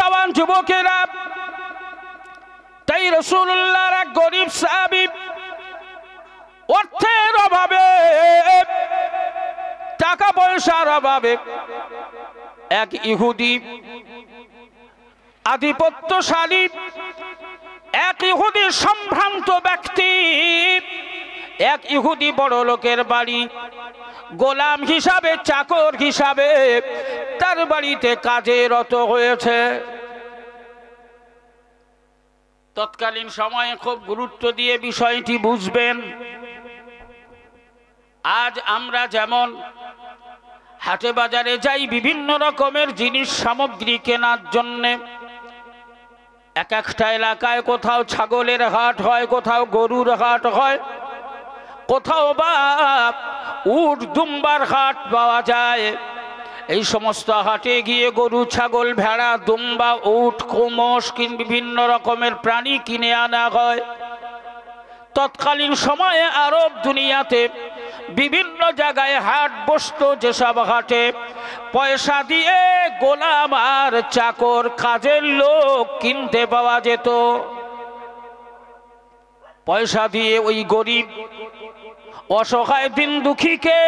জওয়ান যুবকেরা, তাই রাসূলুল্লাহর এক গরীব সাহাবী অর্থের অভাবে, টাকা পয়সার অভাবে এক ইহুদি আধিপত্যশালী, এক ইহুদি সম্ভ্রান্ত ব্যক্তি, এক ইহুদি বড় লোকের বাড়ি গোলাম হিসাবে, চাকর হিসাবে তার বাড়িতে কাজে রত হয়েছে। তৎকালীন সময়ে খুব গুরুত্ব দিয়ে বিষয়টি বুঝবেন। আজ আমরা যেমন হাটে বাজারে যাই বিভিন্ন রকমের জিনিস সামগ্রী কেনার জন্যে, এক একটা এলাকায় কোথাও ছাগলের হাট হয়, কোথাও গরুর হাট হয়, কোথাও বা উট দুম্বার হাট পাওয়া যায়। এই সমস্ত হাটে গিয়ে গরু, ছাগল, ভেড়া, দুম্বা, উট, মোষ বিভিন্ন রকমের প্রাণী কিনে আনা হয়। তৎকালীন সময়ে আরব দুনিয়াতে বিভিন্ন জায়গায় হাট বসতো, যেসব হাটে পয়সা দিয়ে গোলাম আর চাকর, কাজের লোক কিনতে পাওয়া যেত। পয়সা দিয়ে ওই গরিব অসহায় দিন দুঃখীকে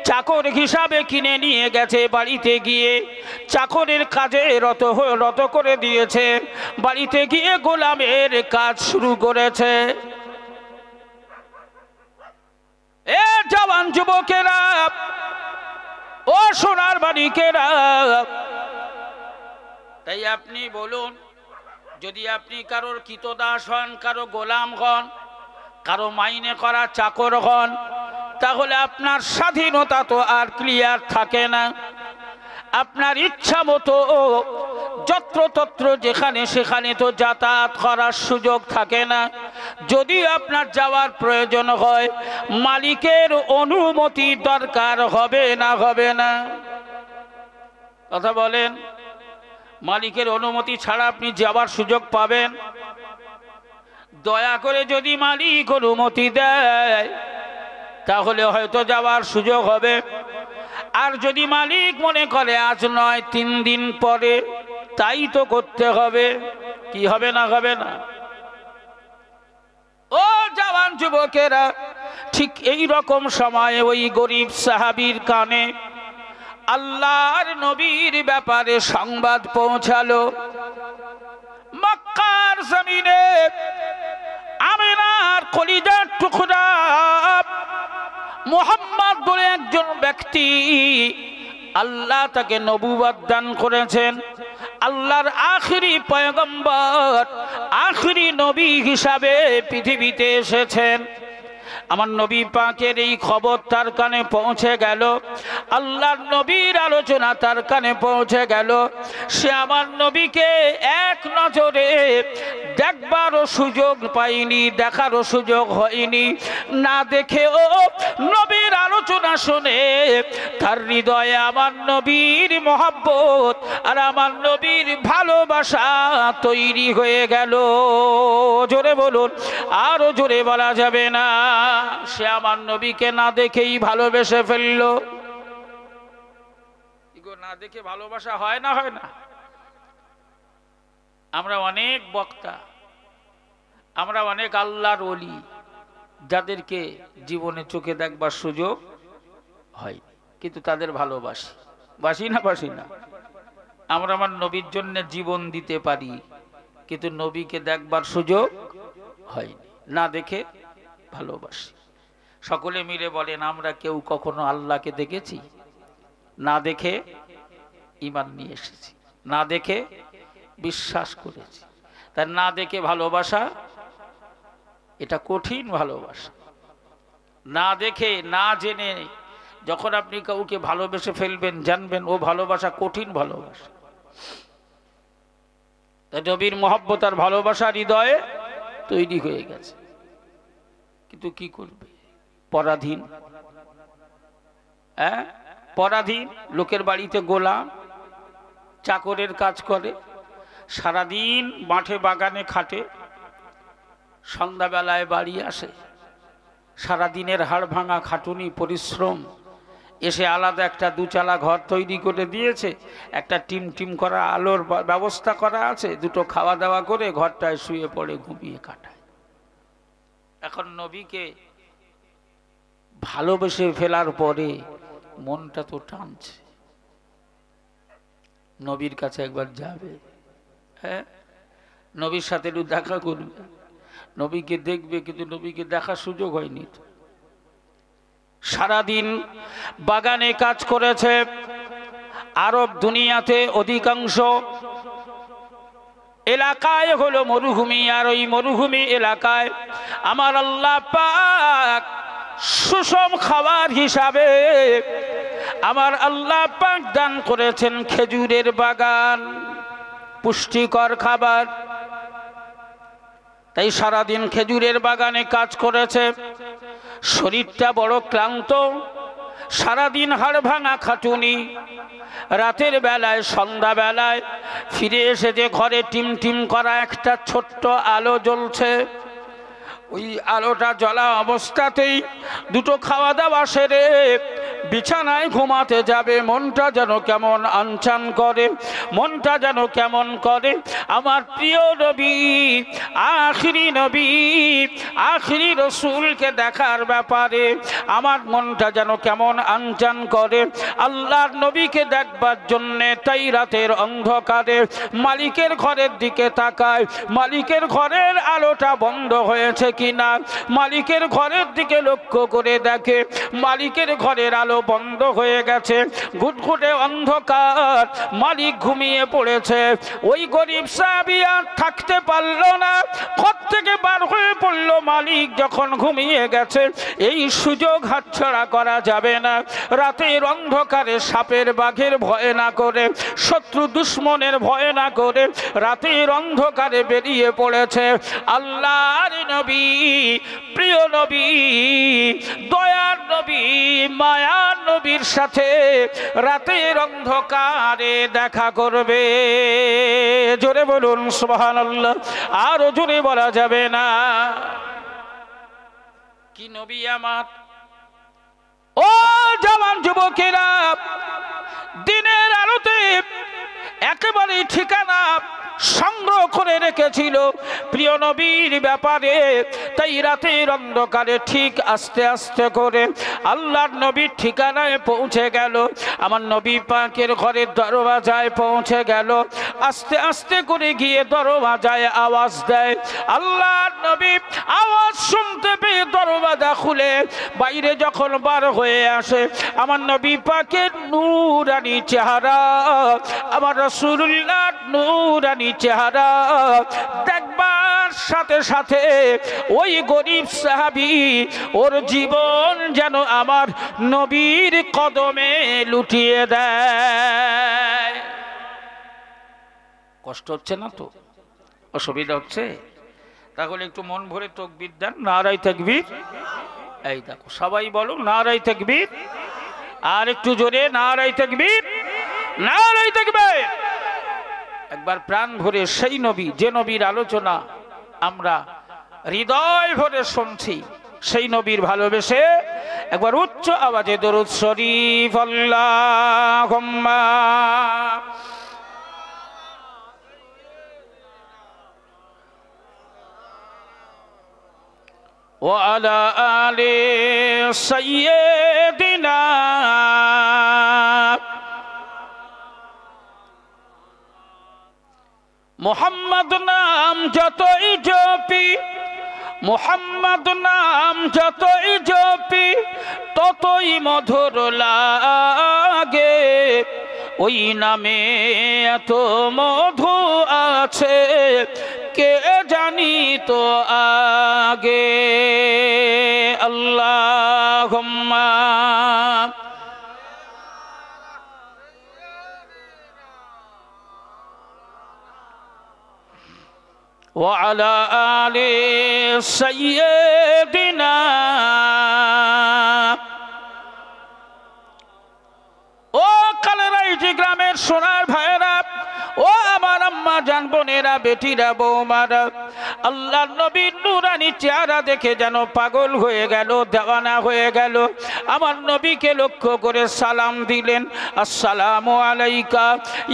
চাকর হিসাবে কিনে নিয়ে গেছে, বাড়িতে গিয়ে চাকরের কাজে রত করে দিয়েছে, বাড়িতে গিয়ে গোলামের কাজ শুরু করেছে। এ জওয়ান যুবকেরা, ও সোনার বাড়িকেরা, তাই আপনি বলুন, যদি আপনি কারোর কৃতদাস হন, কারো গোলাম হন, কারো মাইনে করা চাকর হন, তাহলে আপনার স্বাধীনতা তো আর ক্লিয়ার থাকে না। আপনার ইচ্ছা মতো যত্রতত্র যেখানে সেখানে তো যাতায়াত করার সুযোগ থাকে না। যদি আপনার যাওয়ার প্রয়োজন হয়, মালিকের অনুমতি দরকার হবে না? হবে না? কথা বলেন। মালিকের অনুমতি ছাড়া আপনি যাওয়ার সুযোগ পাবেন? দয়া করে যদি মালিক অনুমতি দেয় তাহলে হয়তো যাওয়ার সুযোগ হবে। আর যদি মালিক মনে করে আজ নয় 3 দিন পরে, তাই তো করতে হবে। কি হবে না? হবে না? ও জওয়ান যুবকেরা, ঠিক এই রকম সময়ে ওই গরিব সাহাবীর কানে আল্লাহর নবীর ব্যাপারে সংবাদ পৌঁছালো। মক্কার জমিনে আমিনার কলিজার টুকরা মুহাম্মদ বলে একজন ব্যক্তি, আল্লাহ তাকে নবুয়ত দান করেছেন। আল্লাহর আখিরি পয়গম্বর, আখিরি নবী হিসাবে পৃথিবীতে এসেছেন। আমার নবী পাকের এই খবর তার কানে পৌঁছে গেল, আল্লাহর নবীর আলোচনা তার কানে পৌঁছে গেল। সে আমার নবীকে এক নজরে দেখবারও সুযোগ পাইনি, দেখারও সুযোগ হয়নি। না দেখেও নবীর আলোচনা শুনে তার হৃদয়ে আমার নবীর মহব্বত আর আমার নবীর ভালোবাসা তৈরি হয়ে গেল। জোরে বলুন, আরো জোরে বলা যাবে না। সে আমার নবীকে না দেখেই ভালোবেসে ফেলল। না দেখে ভালোবাসা হয় না? হয় না? আমরা অনেক বক্তা, আমরা অনেক আল্লাহর ওলি, যাদেরকে জীবনে চোখে দেখবার সুযোগ হয়, কিন্তু তাদের ভালোবাসি। বাসি না? বাসি না? আমরা আমার নবীর জন্য জীবন দিতে পারি, কিন্তু নবীকে দেখবার সুযোগ হয়নি। না দেখে ভালোবাসি। সকলে মিলে বলেন, আমরা কেউ কখনো আল্লাহকে দেখেছি? না দেখে ঈমান নিয়ে এসেছি, না দেখে বিশ্বাস করেছি। তার না দেখে ভালোবাসা, এটা কঠিন ভালোবাসা। না দেখে, না জেনে যখন আপনি কাউকে ভালোবেসে ফেলবেন, জানবেন ও ভালোবাসা কঠিন ভালোবাসা। তাই নবীর মহব্বত আর ভালোবাসা হৃদয়ে তৈরি হয়ে গেছে, কিন্তু কি করবে? পরাধীন। পরাধীন, লোকের বাড়িতে গোলাম, চাকরের কাজ করে, সারাদিন মাঠে বাগানে খাটে, সন্ধ্যাবেলায় বাড়ি আসে। সারাদিনের হাড় ভাঙা খাটুনি পরিশ্রম এসে আলাদা একটা দুচালা ঘর তৈরি করে দিয়েছে, একটা টিম টিম করা আলোর ব্যবস্থা করা আছে, দুটো খাওয়া দাওয়া করে ঘরটায় শুয়ে পড়ে ঘুমিয়ে কাটায়। এখন নবীকে ভালোবেসে ফেলার পরে মনটা তো টানছে, নবীর কাছে একবার যাবে, হ্যাঁ, নবীর সাথে একটু দেখা করবে, নবীকে দেখবে, কিন্তু নবীকে দেখার সুযোগ হয়নি। সারাদিন বাগানে কাজ করেছে। আরব দুনিয়াতে অধিকাংশ এলাকায় হলো মরুভূমি, আর ওই মরুভূমি এলাকায় আমার আল্লাহ পাক সুষম খাবার হিসাবে আমার আল্লাহ পাক দান করেছেন খেজুরের বাগান, পুষ্টিকর খাবার। তাই সারাদিন খেজুরের বাগানে কাজ করেছে, শরীরটা বড় ক্লান্ত, সারাদিন হাড় ভাঙা খাটুনি। রাতের বেলায় সন্ধ্যা বেলায় ফিরে এসে যে ঘরে টিম টিম করা একটা ছোট্ট আলো জ্বলছে, ওই আলোটা জ্বলা অবস্থাতেই দুটো খাওয়া দাওয়া সেরে বিছানায় ঘুমাতে যাবে, মনটা যেন কেমন আনচান করে, মনটা যেন কেমন করে। আমার প্রিয় নবী, আখিরি নবী, আখিরি রসুলকে দেখার ব্যাপারে আমার মনটা যেন কেমন আনচান করে। আল্লাহর নবীকে দেখবার জন্যে তাই রাতের অন্ধকারে মালিকের ঘরের দিকে তাকায়, মালিকের ঘরের আলোটা বন্ধ হয়েছে কিনা, মালিকের ঘরের দিকে লক্ষ্য করে দেখে মালিকের ঘরের আলো বন্ধ হয়ে গেছে, ঘুটঘুটে অন্ধকার, মালিক ঘুমিয়ে পড়েছে। ওই গরিব সাহাবী আর থাকতে পারল না, ঘর থেকে বার হয়ে পড়ল। মালিক যখন ঘুমিয়ে গেছে এই সুযোগ হাতছাড়া করা যাবে না। রাতের অন্ধকারে সাপের বাঘের ভয় না করে, শত্রু দুশ্মনের ভয় না করে রাতের অন্ধকারে বেরিয়ে পড়েছে আল্লাহর নবী, প্রিয় নবী, দয়ার নবী, মায়ার নবীর সাথে রাতের অন্ধকারে দেখা করবে। জোরে বলুন সুবহানাল্লাহ, আরো জোরে বলা যাবে না। কি নবী আমার! ও জওয়ান যুবকেরা, দিনের আলোতে একেবারে ঠিকানা সংগ্রহ করে রেখেছিল প্রিয় নবীর ব্যাপারে। তাই রাতের অন্ধকারে ঠিক আস্তে আস্তে করে আল্লাহর নবীর ঠিকানায় পৌঁছে গেল, আমার নবী পাকের ঘরের দরওয়াজায় পৌঁছে গেল। আস্তে আস্তে করে গিয়ে দরওয়াজায় আওয়াজ দেয়। আল্লাহর নবী আওয়াজ শুনতে পেয়ে দরওয়াজা খুলে বাইরে যখন বার হয়ে আসে, আমার নবী পাকের নূরানি চেহারা, আমার রাসূলুল্লাহ নূরানি চেহারা দেখবার সাথে সাথে ওই গরিব সাহাবী ওর জীবন যেন আমার নবীর কদমে লুটিয়ে দেয়। কষ্ট হচ্ছে না তো? অসুবিধা হচ্ছে? তাহলে একটু মন ভরে তাকবীর দেন, নারায়ে তাকবীর। এই দেখো সবাই বলো নারায়ে তাকবীর, আর একটু জোরে নারায়ে তাকবীর, নারায়ে তাকবীর। একবার প্রাণ ভরে সেই নবী, যে নবীর আলোচনা আমরা হৃদয় ভরে শুনছি, সেই নবীর ভালোবেসে একবার উচ্চ আওয়াজে দরুদ শরীফ আল্লাহুম্মা ওয়া আলা আলি সাইয়্যিদিনা মুহাম্মদ নাম যতই জপি, মুহাম্মদ নাম যতই জপি ততই মধুর লাগে। ওই নামে এত মধু আছে কে জানি তো আগে। আল্লাহুম্মা وعلى آل سيدنا ও কালেরাইটি গ্রামের সোনার ভাইয়েরা, ও আমার আম্মা জান বোনেরা, বেটিরা, বৌমারা, আল্লাহ নবীর নূরানি চেহারা দেখে যেন পাগল হয়ে গেল, দেওয়ানা হয়ে গেল। আমার নবীকে লক্ষ্য করে সালাম দিলেন, আসসালামু আলাইকা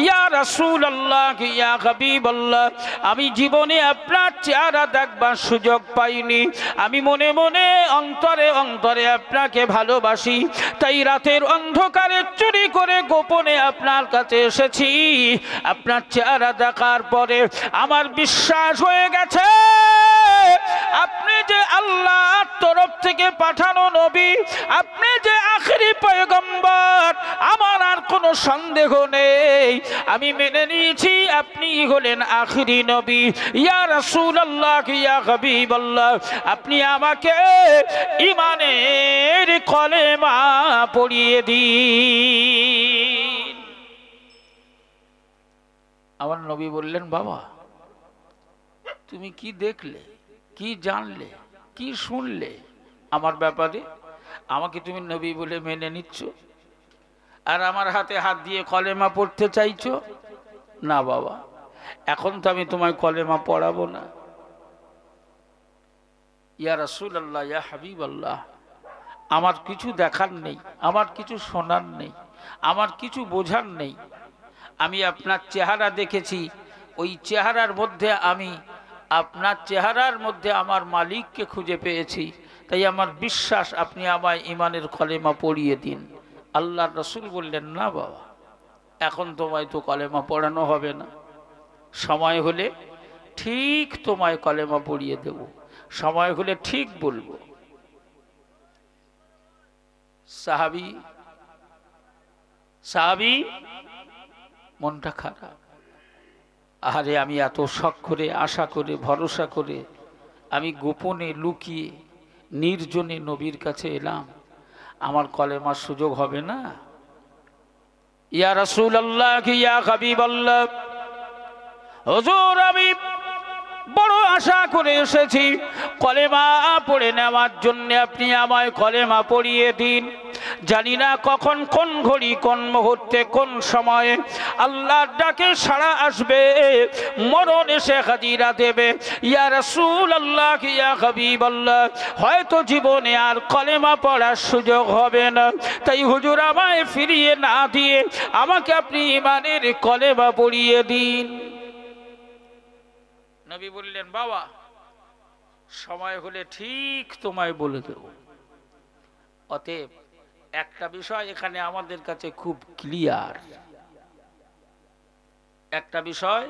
ইয়া রাসূলুল্লাহ ইয়া হাবিবাল্লাহ। আমি জীবনে আপনার চেহারা দেখবার সুযোগ পাইনি, আমি মনে মনে অন্তরে অন্তরে আপনাকে ভালোবাসি, তাই রাতের অন্ধকারে চুরি করে গোপনে আপনার কাছে এসেছি। আপনার চেহারা দেখার পরে আমার বিশ্বাস হয়ে গেছে আপনি যে আল্লাহর তরফ থেকে পাঠানো নবী, আপনি যে আখেরি পয়গম্বর, আমার আর কোনো সন্দেহ নেই। আমি মেনে নিয়েছি আপনি হলেন আখেরি নবী। ইয়া রাসূলুল্লাহ ইয়া হাবিবাল্লাহ, আপনি আমাকে ঈমানের কলেমা পড়িয়ে দিন। আমার নবী বললেন, বাবা তুমি কি দেখলে, কি জানলে, কি শুনলে আমার ব্যাপারে? আমাকে তুমি নবী বলে মেনে নিচ্ছ আর আমার হাতে হাত দিয়ে কলেমা পড়তে চাইছো? না বাবা, এখন তো আমি তোমায় কলেমা পড়াবো না। ইয়া রাসূলুল্লাহ ইয়া হাবিবাল্লাহ, আমার কিছু দেখার নেই, আমার কিছু শোনার নেই, আমার কিছু বোঝার নেই। আমি আপনার চেহারা দেখেছি, ওই চেহারার মধ্যে আমি আপনার চেহারার মধ্যে আমার মালিককে খুঁজে পেয়েছি, তাই আমার বিশ্বাস আপনি আমায় ঈমানের কলেমা পড়িয়ে দিন। আল্লাহর রাসূল বললেন, না বাবা, এখন তোমায় তো কলেমা পড়ানো হবে না, সময় হলে ঠিক তোমায় কলেমা পড়িয়ে দেব, সময় হলে ঠিক বলবো। সাহাবী মনটা খারাপ, আরে আমি এত শখ করে, আশা করে, ভরসা করে আমি গোপনে লুকিয়ে নির্জনে নবীর কাছে এলাম, আমার কলেমার সুযোগ হবে না? ইয়া রাসূলুল্লাহ ইয়া হাবিবাল্লাহ, হুজুর আমি বড় আশা করে এসেছি কলেমা পড়ে নেওয়ার জন্য, আপনি আমায় কলেমা পড়িয়ে দিন। জানি না কখন, কোন ঘড়ি, কোন মুহূর্তে, কোন সময়ে আল্লাহর ডাকে সাড়া আসবে, মরণ এসে হাজিরা দেবে। ইয়া রাসূলুল্লাহ ইয়া হাবিবাল্লাহ, হয়তো জীবনে আর কলেমা পড়ার সুযোগ হবে না, তাই হুজুর আমায় ফিরিয়ে না দিয়ে আমাকে আপনি ঈমানের কলেমা পড়িয়ে দিন। নবী বললেন, বাবা সময় হলে ঠিক তোমায় বলে দেব। অতএব একটা বিষয় এখানে আমাদের কাছে খুব ক্লিয়ার, একটা বিষয়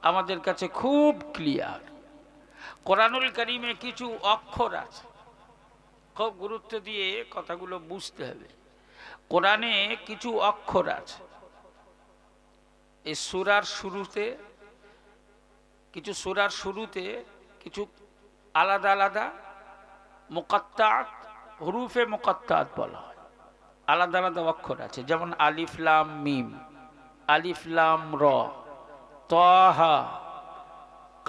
আমাদের কাছে খুব ক্লিয়ার। কোরআনুল কারীমে কিছু অক্ষর আছে, খুব গুরুত্ব দিয়ে কথাগুলো বুঝতে হবে। কোরআনে কিছু অক্ষর আছে, এই সূরার শুরুতে কিছু, সূরার শুরুতে কিছু আলাদা আলাদা মুকাত্তাআত, হুরুফে মুকাত্তাআত বলা হয়, আলাদা আলাদা অক্ষর আছে। যেমন আলিফ লাম মিম, আলিফ লাম র, তাহা,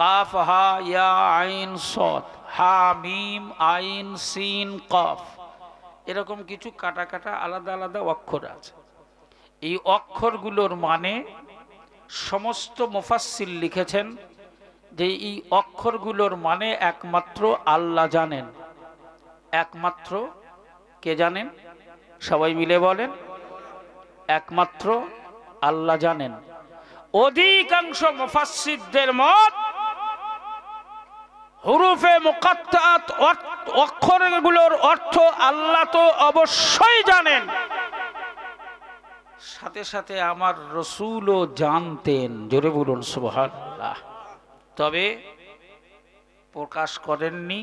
কাফ হা ইয়া আইন সদ, হা মিম আইন সিন কফ, এরকম কিছু কাটা কাটা আলাদা আলাদা অক্ষর আছে। এই অক্ষরগুলোর মানে সমস্ত মুফাসসির লিখেছেন যে এই অক্ষরগুলোর মানে একমাত্র আল্লাহ জানেন। একমাত্র কে জানেন? সবাই মিলে বলেন, একমাত্র আল্লাহ জানেন। অধিকাংশ মুফাসসিরদের মত হুরুফে মুকাত্তাআত অক্ষরগুলোর অর্থ আল্লাহ তো অবশ্যই জানেন, সাথে সাথে আমার রাসূলও জানতেন। জোরে বলুন সুবহানাল্লাহ। তবে প্রকাশ করেননি,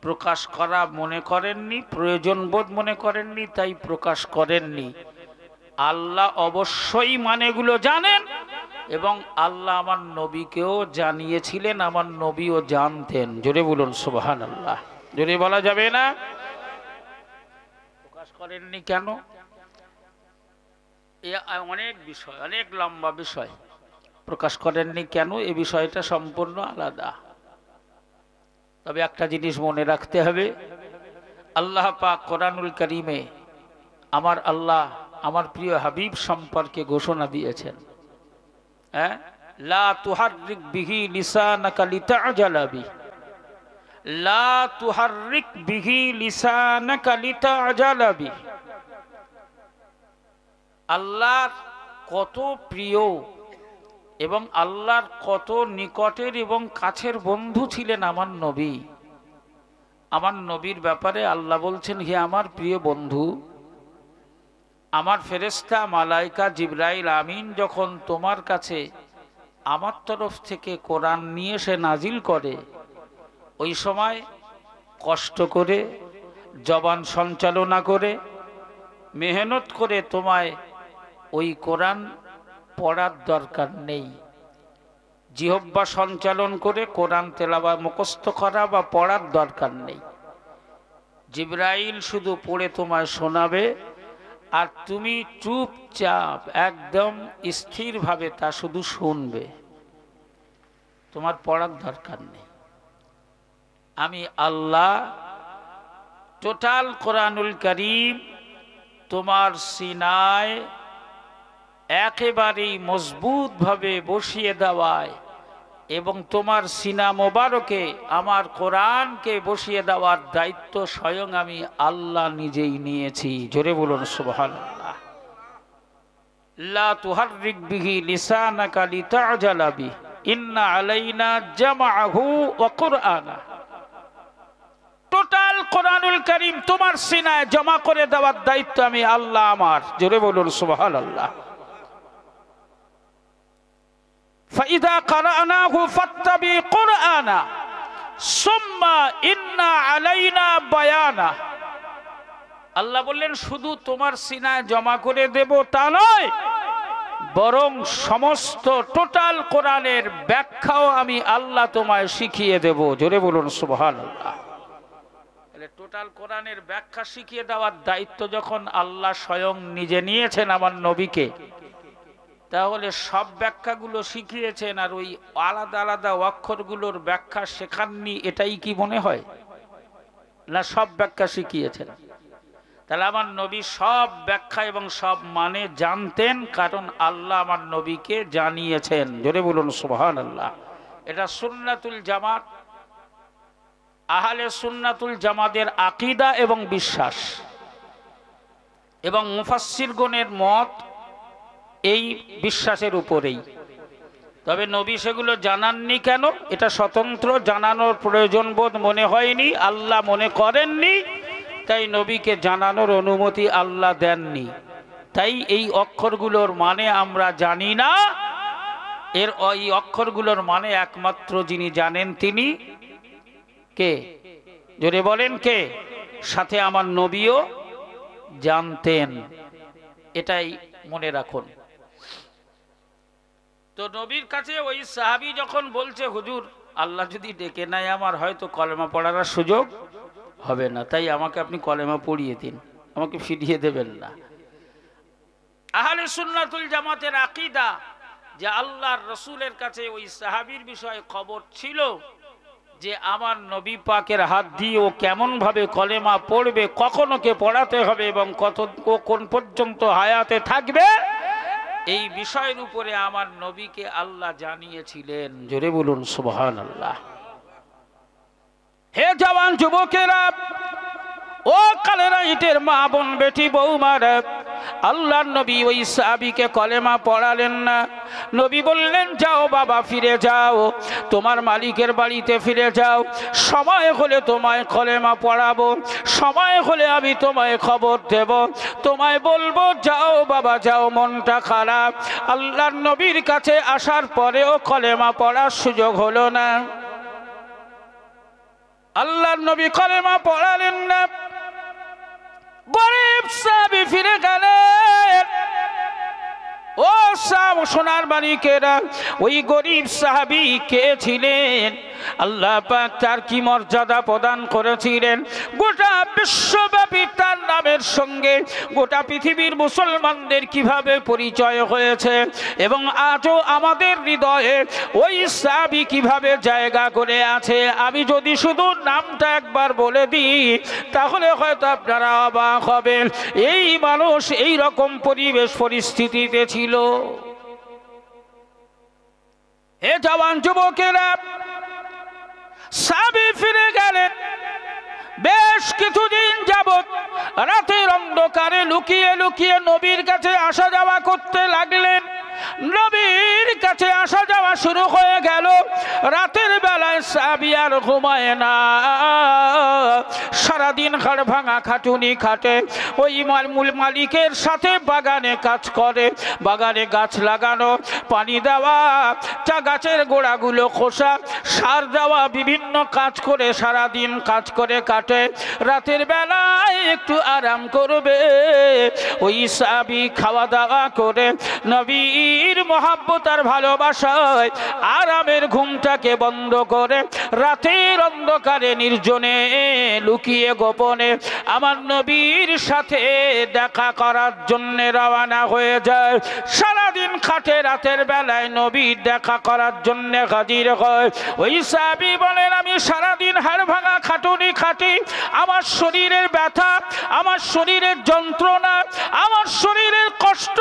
প্রকাশ করা মনে করেননি, প্রয়োজন বোধ মনে করেননি, তাই প্রকাশ করেননি। আল্লাহ অবশ্যই মানেগুলো জানেন এবং আল্লাহ আমার নবীকেও জানিয়েছিলেন, আমার নবীও জানতেন। জোরে বলুন সুবহানাল্লাহ। জোরে বলা যাবে না? প্রকাশ করেননি কেন? অনেক বিষয়, অনেক লম্বা বিষয়। প্রকাশ করেননি কেন, এই বিষয়টা সম্পূর্ণ আলাদা। তবে একটা জিনিস মনে রাখতে হবে, আল্লাহ পাক কোরআনুল কারীমে আমার আল্লাহ আমার প্রিয় হাবিব সম্পর্কে ঘোষণা দিয়েছেন। লা তুহাররিক বিহি লিসানাকা লিতা'জালা বিহি, লা তুহাররিক বিহি লিসানাকা লিতা'জালা বিহি। আল্লাহর কত প্রিয় এবং আল্লাহর কত নিকটের এবং কাছের বন্ধু ছিলেন আমার নবী। আমার নবীর ব্যাপারে আল্লাহ বলছেন, হে আমার প্রিয় বন্ধু, আমার ফেরেশতা মালাইকা জিবরাইল আমিন যখন তোমার কাছে আমার তরফ থেকে কোরআন নিয়ে এসে নাজিল করে, ওই সময় কষ্ট করে, জবান সঞ্চালনা করে, মেহনত করে তোমায় ওই কোরআন পড়ার দরকার নেই। জিহ্বা সঞ্চালন করে কোরআন তেলাওয়াত মুখস্থ করা বা পড়ার দরকার নেই। জিবরাইল শুধু পড়ে তোমায় শোনাবে, আর তুমি চুপচাপ একদম স্থিরভাবে তা শুধু শুনবে, তোমার পড়ার দরকার নেই। আমি আল্লাহ টোটাল কোরআনুল কারীম তোমার সিনায় একেবারেই মজবুতভাবে বসিয়ে দেওয়ায় এবং তোমার সিনা মোবারকে আমার কোরআনকে বসিয়ে দেওয়ার দায়িত্ব স্বয়ং আমি আল্লাহ নিজেই নিয়েছি। জোরে বলুন সুবহানাল্লাহ। লা তুহাররিক বিহি লিসানাকা লিতা'জালা বিহি ইন্না আলাইনা জামাআহু ওয়া কুরআনা। টোটাল কোরআনুল কারীম তোমার সিনায় জমা করে দেওয়ার দায়িত্ব আমি আল্লাহ আমার। জোরে বলুন সুবহানাল্লাহ। فإذا قرأناه فاتبع قرآنا ثم إن علينا بيانا। আল্লাহ বললেন শুধু তোমার সিনায় জমা করে দেব তা নয়, বরং সমস্ত টোটাল কোরআনের ব্যাখ্যাও আমি আল্লাহ তোমায় শিখিয়ে দেব। জোরে বলুন সুবহানাল্লাহ। তাহলে টোটাল কোরআনের ব্যাখ্যা শিখিয়ে দেওয়ার দায়িত্ব যখন আল্লাহ স্বয়ং নিজে নিয়েছেন আমার নবীকে, তাহলে সব ব্যাখ্যাগুলো শিখিয়েছেন আর ওই আলাদা আলাদা অক্ষরগুলোর ব্যাখ্যা শেখাননি, এটাই কি মনে হয়? না, সব ব্যাখ্যা শিখিয়েছেন। তাহলে আমার নবী সব ব্যাখ্যা এবং সব মানে জানতেন, কারণ আল্লাহ আমার নবীকে জানিয়েছেন। জোরে বলুন সুবহানাল্লাহ। এটা সুন্নাতুল জামাত, আহলে সুন্নাতুল জামাতের আকীদা এবং বিশ্বাস, এবং মুফাসসিরগণের মত এই বিশ্বাসের উপরেই। তবে নবী সেগুলো জানাননি কেন? এটা স্বতন্ত্র জানানোর প্রয়োজন বোধ মনে হয়নি, আল্লাহ মনে করেননি, তাই নবীকে জানানোর অনুমতি আল্লাহ দেননি। তাই এই অক্ষরগুলোর মানে আমরা জানি না। এই অক্ষরগুলোর মানে একমাত্র যিনি জানেন তিনি কে? জোরে বলেন কে? সাথে আমার নবীও জানতেন, এটাই মনে রাখুন। তো নবীর কাছে ওই সাহাবী যখন বলছে, হুজুর আল্লাহ যদি ডেকে নেয় আমার হয়তো কলেমা পড়ার সুযোগ হবে না, তাই আমাকে আপনি কলেমা পড়িয়ে দিন, আমাকে ফিরিয়ে দেবেন না। আহলে সুন্নাতুল জামাতের আকীদা যে আল্লাহর রাসূলের কাছে ওই সাহাবীর বিষয়ে খবর ছিল যে আমার নবী পাকের হাত দিয়ে ও কেমন ভাবে কলেমা পড়বে, কখন ওকে পড়াতে হবে এবং কোন পর্যন্ত হায়াতে থাকবে, এই বিষয়ের উপরে আমার নবীকে আল্লাহ জানিয়েছিলেন। জোরে বলুন সুবহানাল্লাহ। হে জওয়ান যুবকেরা, ও কালেরা ইটের মা বোন বেটি বৌমারা, আল্লাহর নবী ওই সাহাবীকে কলেমা পড়ালেন না। নবী বললেন, যাও বাবা, ফিরে যাও, তোমার মালিকের বাড়িতে ফিরে যাও, সময় হলে তোমায় কলেমা পড়াবো, সময় হলে আমি তোমায় খবর দেব, তোমায় বলবো যাও বাবা যাও, মনটা খারাপ। আল্লাহর নবীর কাছে আসার পরেও কলেমা পড়ার সুযোগ হলো না। আল্লাহর নবী কলেমা পড়ালেন না। গরিব সাহাবী ফিরে গেলেন। ও সোনার মানিকেরা, ওই গরিব সাহাবী কে ছিলেন? আল্লাহ পাক তার কি মর্যাদা প্রদান করেছিলেন, গোটা বিশ্বব্যাপী তার নামের সঙ্গে গোটা পৃথিবীর মুসলমানদের কিভাবে পরিচয় হয়েছে, এবং আজও আমাদের হৃদয়ে ওই সাহাবী কিভাবে জায়গা করে আছে। আমি যদি শুধু নামটা একবার বলে দিই তাহলে হয়তো আপনারা অবাক হবেন। এই মানুষ এই রকম পরিবেশ পরিস্থিতিতে ছিল। হে জওয়ান যুবকেরা, সাহাবী ফিরে গেলেন। বেশ কিছুদিন যাবত রাতের অন্ধকারে লুকিয়ে লুকিয়ে নবীর কাছে আসা যাওয়া করতে লাগলেন। নবীর কাছে আসা যাওয়া শুরু হয়ে গেল। রাতের বেলায় সাহাবী আর ঘুমায় না, সারাদিন হাড় ভাঙা খাটুনি খাটে। ওই মালিকের সাথে বাগানে কাজ করে, বাগানে গাছ লাগানো, পানি দেওয়া, চা গাছের গোড়াগুলো খোসা, সার দেওয়া, বিভিন্ন কাজ করে সারাদিন কাজ করে কাটে। রাতের বেলায় একটু আরাম করবে, ওই সাহাবী খাওয়া দাওয়া করে নবীর মহব্বত আর ভালোবাসায় আরামের ঘুমটাকে বন্ধ করে রাতের অন্ধকারে নির্জনে লুকিয়ে গোপনে আমার নবীর সাথে দেখা করার জন্য রওনা হয়ে যায়। সারাদিন খাটে, রাতের বেলায় নবীর দেখা করার জন্য হাজির হয়। ওই সাহাবী বলেন, আমি সারাদিন হাড় ভাঙা খাটুনি খাটি, আমার শরীরের ব্যথা, আমার শরীরের যন্ত্রণা, আমার শরীরের কষ্ট,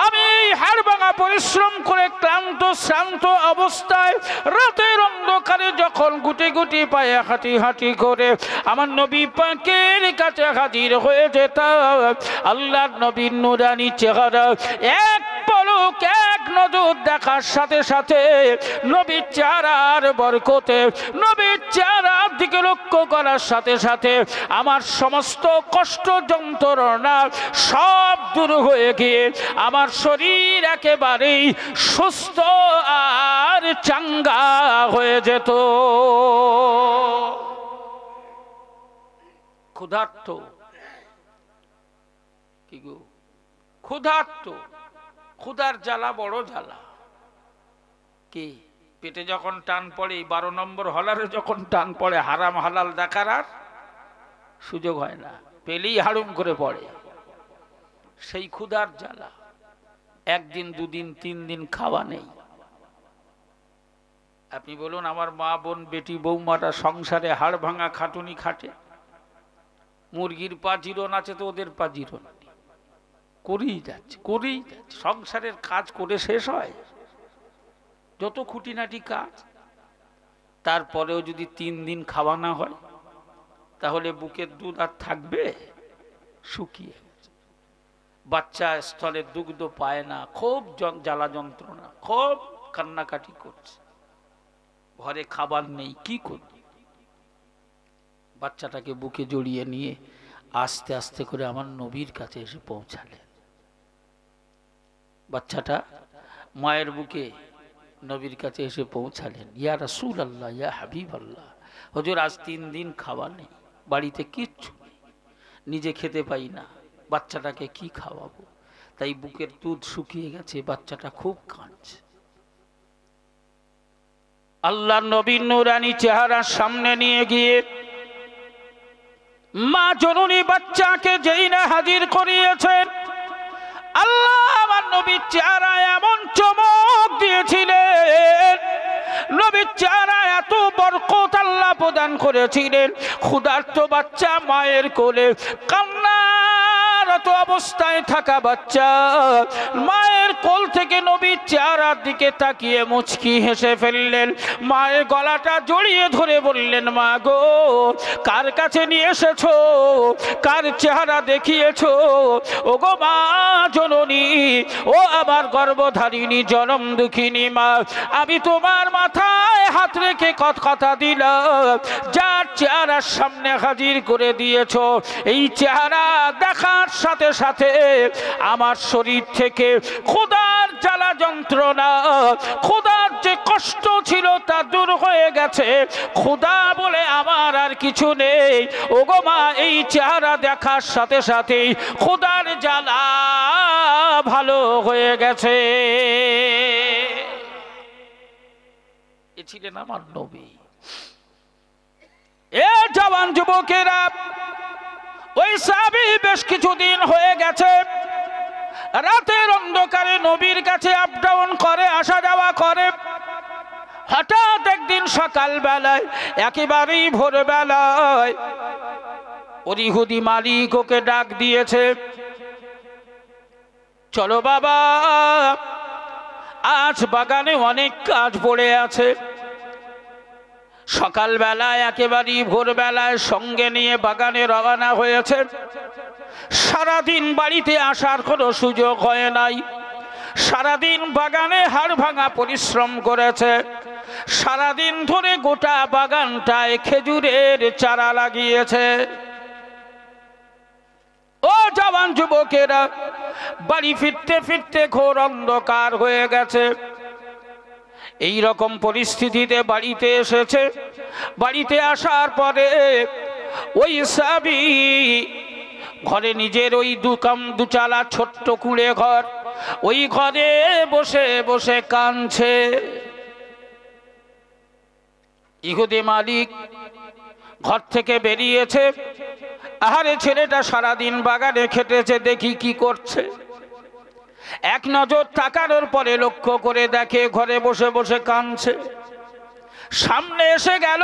আমি হাড় ভাঙা পরিশ্রম করে ক্লান্ত শ্রান্ত অবস্থায় রাতের অন্ধকারে যখন গুটি গুটি পায়ে হাঁটি হাঁটি করে আমার নবী পাকের কাছে হাজির হয়ে যেতাম, আল্লাহর নবীর নূরানি চেহারা এক পলক এক নজর দেখার সাথে সাথে নবীর চেহারার বরকতে, নবীর চেহারার দিকে লক্ষ্য করার সাথে সাথে আমার সমস্ত কষ্ট যন্ত্রণা সব দূর হয়ে গিয়ে আমার শরীর একেবারেই সুস্থ আর চাঙ্গা হয়ে যেত। ক্ষুধার্ত, কি গো, ক্ষুধার্ত, ক্ষুধার জ্বালা বড় জ্বালা। কি পেটে যখন টান পড়ে, 12 নম্বর হলারে যখন টান পড়ে, হারাম হালাল দেখার আর সুযোগ হয় না, পেলেই হাড়ুম করে পড়ে। সেই ক্ষুধার জ্বালা, একদিন দুদিন 3 দিন খাওয়া নেই। আপনি বলুন, আমার মা বোন বেটি বৌমারা সংসারে হাড় ভাঙা খাটুনি খাটে, মুরগির পা জিরন আছে তো ওদের পা জিরন করেই যাচ্ছে, করেই যাচ্ছে। সংসারের কাজ করে শেষ হয়, যত খুঁটিনাটি কাজ, তারপরেও যদি 3 দিন খাওয়া না হয় তাহলে বুকের দুধ আর থাকবে? শুকিয়ে গেছে। বাচ্চা স্থলে দুগ্ধ পায় না, খুব জ্বালা যন্ত্রণা, খুব কান্নাকাটি করছে, ঘরে খাবার নেই, কি করবে? বাচ্চাটাকে বুকে জড়িয়ে নিয়ে আস্তে আস্তে করে আমার নবীর কাছে এসে পৌঁছালেন। বাচ্চাটা মায়ের বুকে নবীর কাছে এসে পৌঁছালেন। ইয়া রাসূলুল্লাহ, ইয়া হাবিবাল্লাহ, হুজুর আজ 3 দিন খাওয়া নেই, বাড়িতে কিচ্ছু নেই, নিজে খেতে পাই না, বাচ্চাটাকে কি খাওয়াবো? তাই বুকের দুধ শুকিয়ে গেছে, বাচ্চাটা খুব কাঁদছে। আল্লাহ নবীর নূরানি চেহারা সামনে নিয়ে গিয়ে মা জননী বাচ্চাকে যেই না হাজির করিয়েছেন, আল্লাহ আমার নবীর চেহারা এমন চমক দিয়েছিলেন, নবীর চেহারা এত বরকত আল্লাহ প্রদান করেছিলেন। ক্ষুধার্ত বাচ্চা মায়ের কোলে, কান্নারত অবস্থায় থাকা বাচ্চা মায়ের কোল থেকে নবীর চেহারার দিকে তাকিয়ে মুচকি হেসে ফেললেন। মায়ের গলাটা জড়িয়ে ধরে বললেন, মা গো, কার কাছে নিয়ে এসেছো, কার চেহারা দেখিয়েছো? ও গো মা জননী, ও আমার গর্ভধারিণী জনম দুঃখিনী মা, আমি তোমার মাথায় হাত রেখে কথা দিলাম, যার চেহারার সামনে হাজির করে দিয়েছো, এই চেহারা দেখার সাথে সাথে আমার শরীর থেকে ক্ষুধার জ্বালা যন্ত্রণা, ক্ষুধার যে কষ্ট ছিল তা দূর হয়ে গেছে, ক্ষুধা বলে আমার আর কিছু নেই। ওগো মা, এই চেহারা দেখার সাথে সাথেই ক্ষুধার জ্বালা ভালো হয়ে গেছে। এ ছিলেন আমার নবী। এ জওয়ান যুবকেরা, ওই সাহাবী বেশ কিছুদিন হয়ে গেছে রাতের অন্ধকারে নবীর কাছে আপ ডাউন করে, আসা যাওয়া করে। হঠাৎ একদিন সকাল বেলায়, একেবারেই ভোরবেলায়, ওর ইহুদি মালিক ওকে ডাক দিয়েছে, চলো বাবা, আজ বাগানে অনেক কাজ পড়ে আছে। সকালবেলায় একেবারেই ভোরবেলায় সঙ্গে নিয়ে বাগানে রওনা হয়েছে। সারাদিন বাড়িতে আসার কোনো সুযোগ হয় নাই। সারাদিন বাগানে হাড় ভাঙা পরিশ্রম করেছে। সারাদিন ধরে গোটা বাগানটায় খেজুরের চারা লাগিয়েছে। ও জওয়ান যুবকেরা, বাড়ি ফিরতে ফিরতে ঘোর অন্ধকার হয়ে গেছে। এই রকম পরিস্থিতিতে বাড়িতে এসেছে। বাড়িতে আসার পরে ওই সাহাবী ঘরে, নিজের ওই দুচালা ছোট্ট কুঁড়ে ঘর, ওই ঘরে বসে বসে কাঁদছে। ইহুদি মালিক ঘর থেকে বেরিয়েছে। আহারে, ছেলেটা সারাদিন বাগানে খেটেছে, দেখি কি করছে। এক নজর তাকানোর পরে লক্ষ্য করে দেখে ঘরে বসে বসে কাঁদছে। সামনে এসে গেল।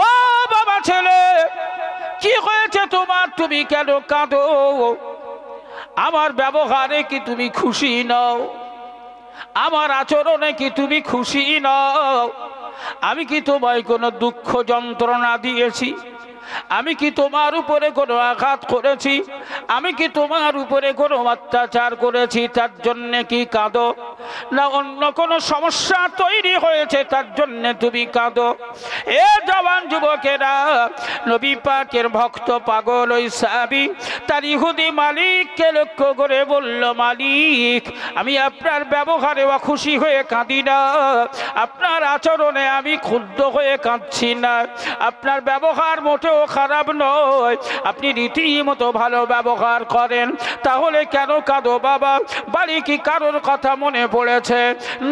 ও বাবা ছেলে, কি হয়েছে তোমার? তুমি কেন কাঁদো? আমার ব্যবহারে কি তুমি খুশি নও? আমার আচরণে কি তুমি খুশি নও? আমি কি তোমায় কোনো দুঃখ যন্ত্রণা দিয়েছি? আমি কি তোমার উপরে কোনো আঘাত করেছি? আমি কি তোমার উপরে কোনো অত্যাচার করেছি? তার জন্যে কি কাঁদো? না অন্য কোনো সমস্যা তৈরি হয়েছে তার জন্যে তুমি কাঁদো? এ জওয়ান যুবকেরা, নবী পাকের ভক্ত পাগল ওই সাহাবী তার ইহুদি মালিককে লক্ষ্য করে বলল, মালিক, আমি আপনার ব্যবহারে অখুশি হয়ে কাঁদি না, আপনার আচরণে আমি ক্ষুব্ধ হয়ে কাঁদছি না। আপনার ব্যবহার মোটেও খারাপ নয়, আপনি রীতিমতো ভালো ব্যবহার করেন। তাহলে কেন কাঁদো বাবা? বাড়ি কি কারোর কথা মনে পড়েছে?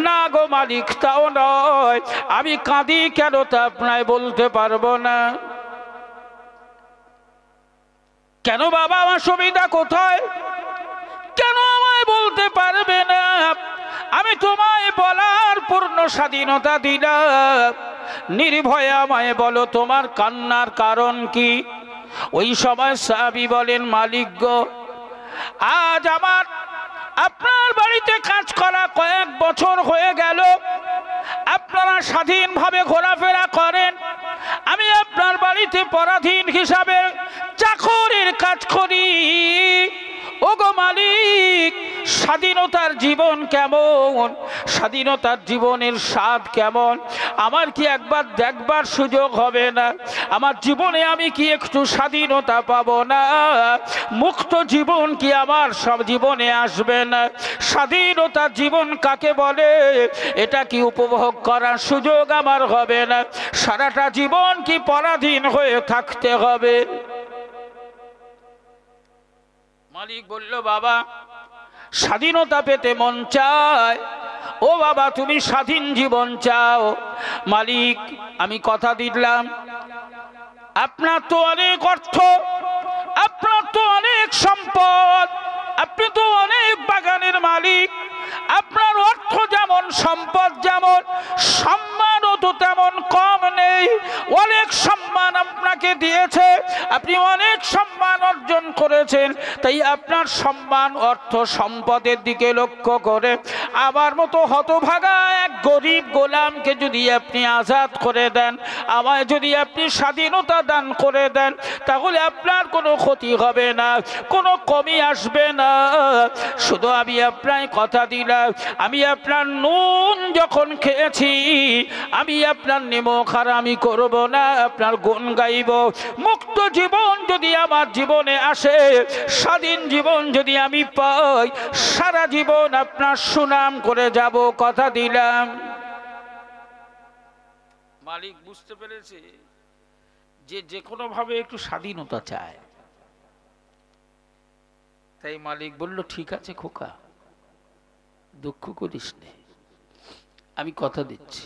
না গো মালিক, তাও নয়। আমি কাঁদি কেন তা আপনায় বলতে পারবো না। কেন বাবা, আমার সুবিধা কোথায়? কেন আমায় বলতে পারবে না? আমি তোমায় বলার পূর্ণ স্বাধীনতা দিলাম। নির্ভয়ে আমায় বলো তোমার কান্নার কারণ কি? ওই সময় সাহাবী বলেন, মালিক গো, আজ আমার আপনার বাড়িতে কাজ করা কয়েক বছর হয়ে গেল। আপনারা স্বাধীনভাবে ঘোরাফেরা করেন, আমি আপনার বাড়িতে পরাধীন হিসাবে চাকরের কাজ করি। ওগো মালিক, স্বাধীনতার জীবন কেমন? স্বাধীনতার জীবনের স্বাদ কেমন? আমার কি একবার দেখবার সুযোগ হবে না? আমার জীবনে আমি কি একটু স্বাধীনতা পাবো না? মুক্ত জীবন কি আমার সব জীবনে আসবে না? স্বাধীনতার জীবন কাকে বলে? এটা কি উপভোগ করার সুযোগ আমার হবে না? সারাটা জীবন কি পরাধীন হয়ে থাকতে হবে? মালিক বলল, বাবা, স্বাধীনতা পেতে মন চায়। ও বাবা, তুমি স্বাধীন জীবন চাও? মালিক, আমি কথা দিলাম, আপনার তো অনেক অর্থ, আপনার তো অনেক সম্পদ, আপনি তো অনেক বাগানের মালিক। আপনার অর্থ যেমন, সম্পদ যেমন, সম্মানও তো তেমন কম নেই। অনেক সম্মান আপনাকে দিয়েছে, আপনি অনেক সম্মান অর্জন করেছেন। তাই আপনার সম্মান, অর্থ, সম্পদের দিকে লক্ষ্য করে আমার মতো হতভাগা এক গরিব গোলামকে যদি আপনি আজাদ করে দেন, আমায় যদি আপনি স্বাধীনতা দান করে দেন, তাহলে আপনার কোনো ক্ষতি হবে না, কোনো কমি আসবে না। শুধু আমি আপনার কথা দিলাম, আমি আপনার নুন যখন খেয়েছি, আমি আপনার নিমক হারামি করব না, আপনার গুণ গাইব। মুক্ত জীবন যদি আমার জীবনে আসে, স্বাধীন জীবন যদি আমি পাই, সারা জীবন আপনার সুনাম করে যাব, কথা দিলাম। মালিক বুঝতে পেরেছে যে কোনো ভাবে একটু স্বাধীনতা চায়। তাই মালিক বলল, ঠিক আছে খোকা, দুঃখ করিস নে, আমি কথা দিচ্ছি,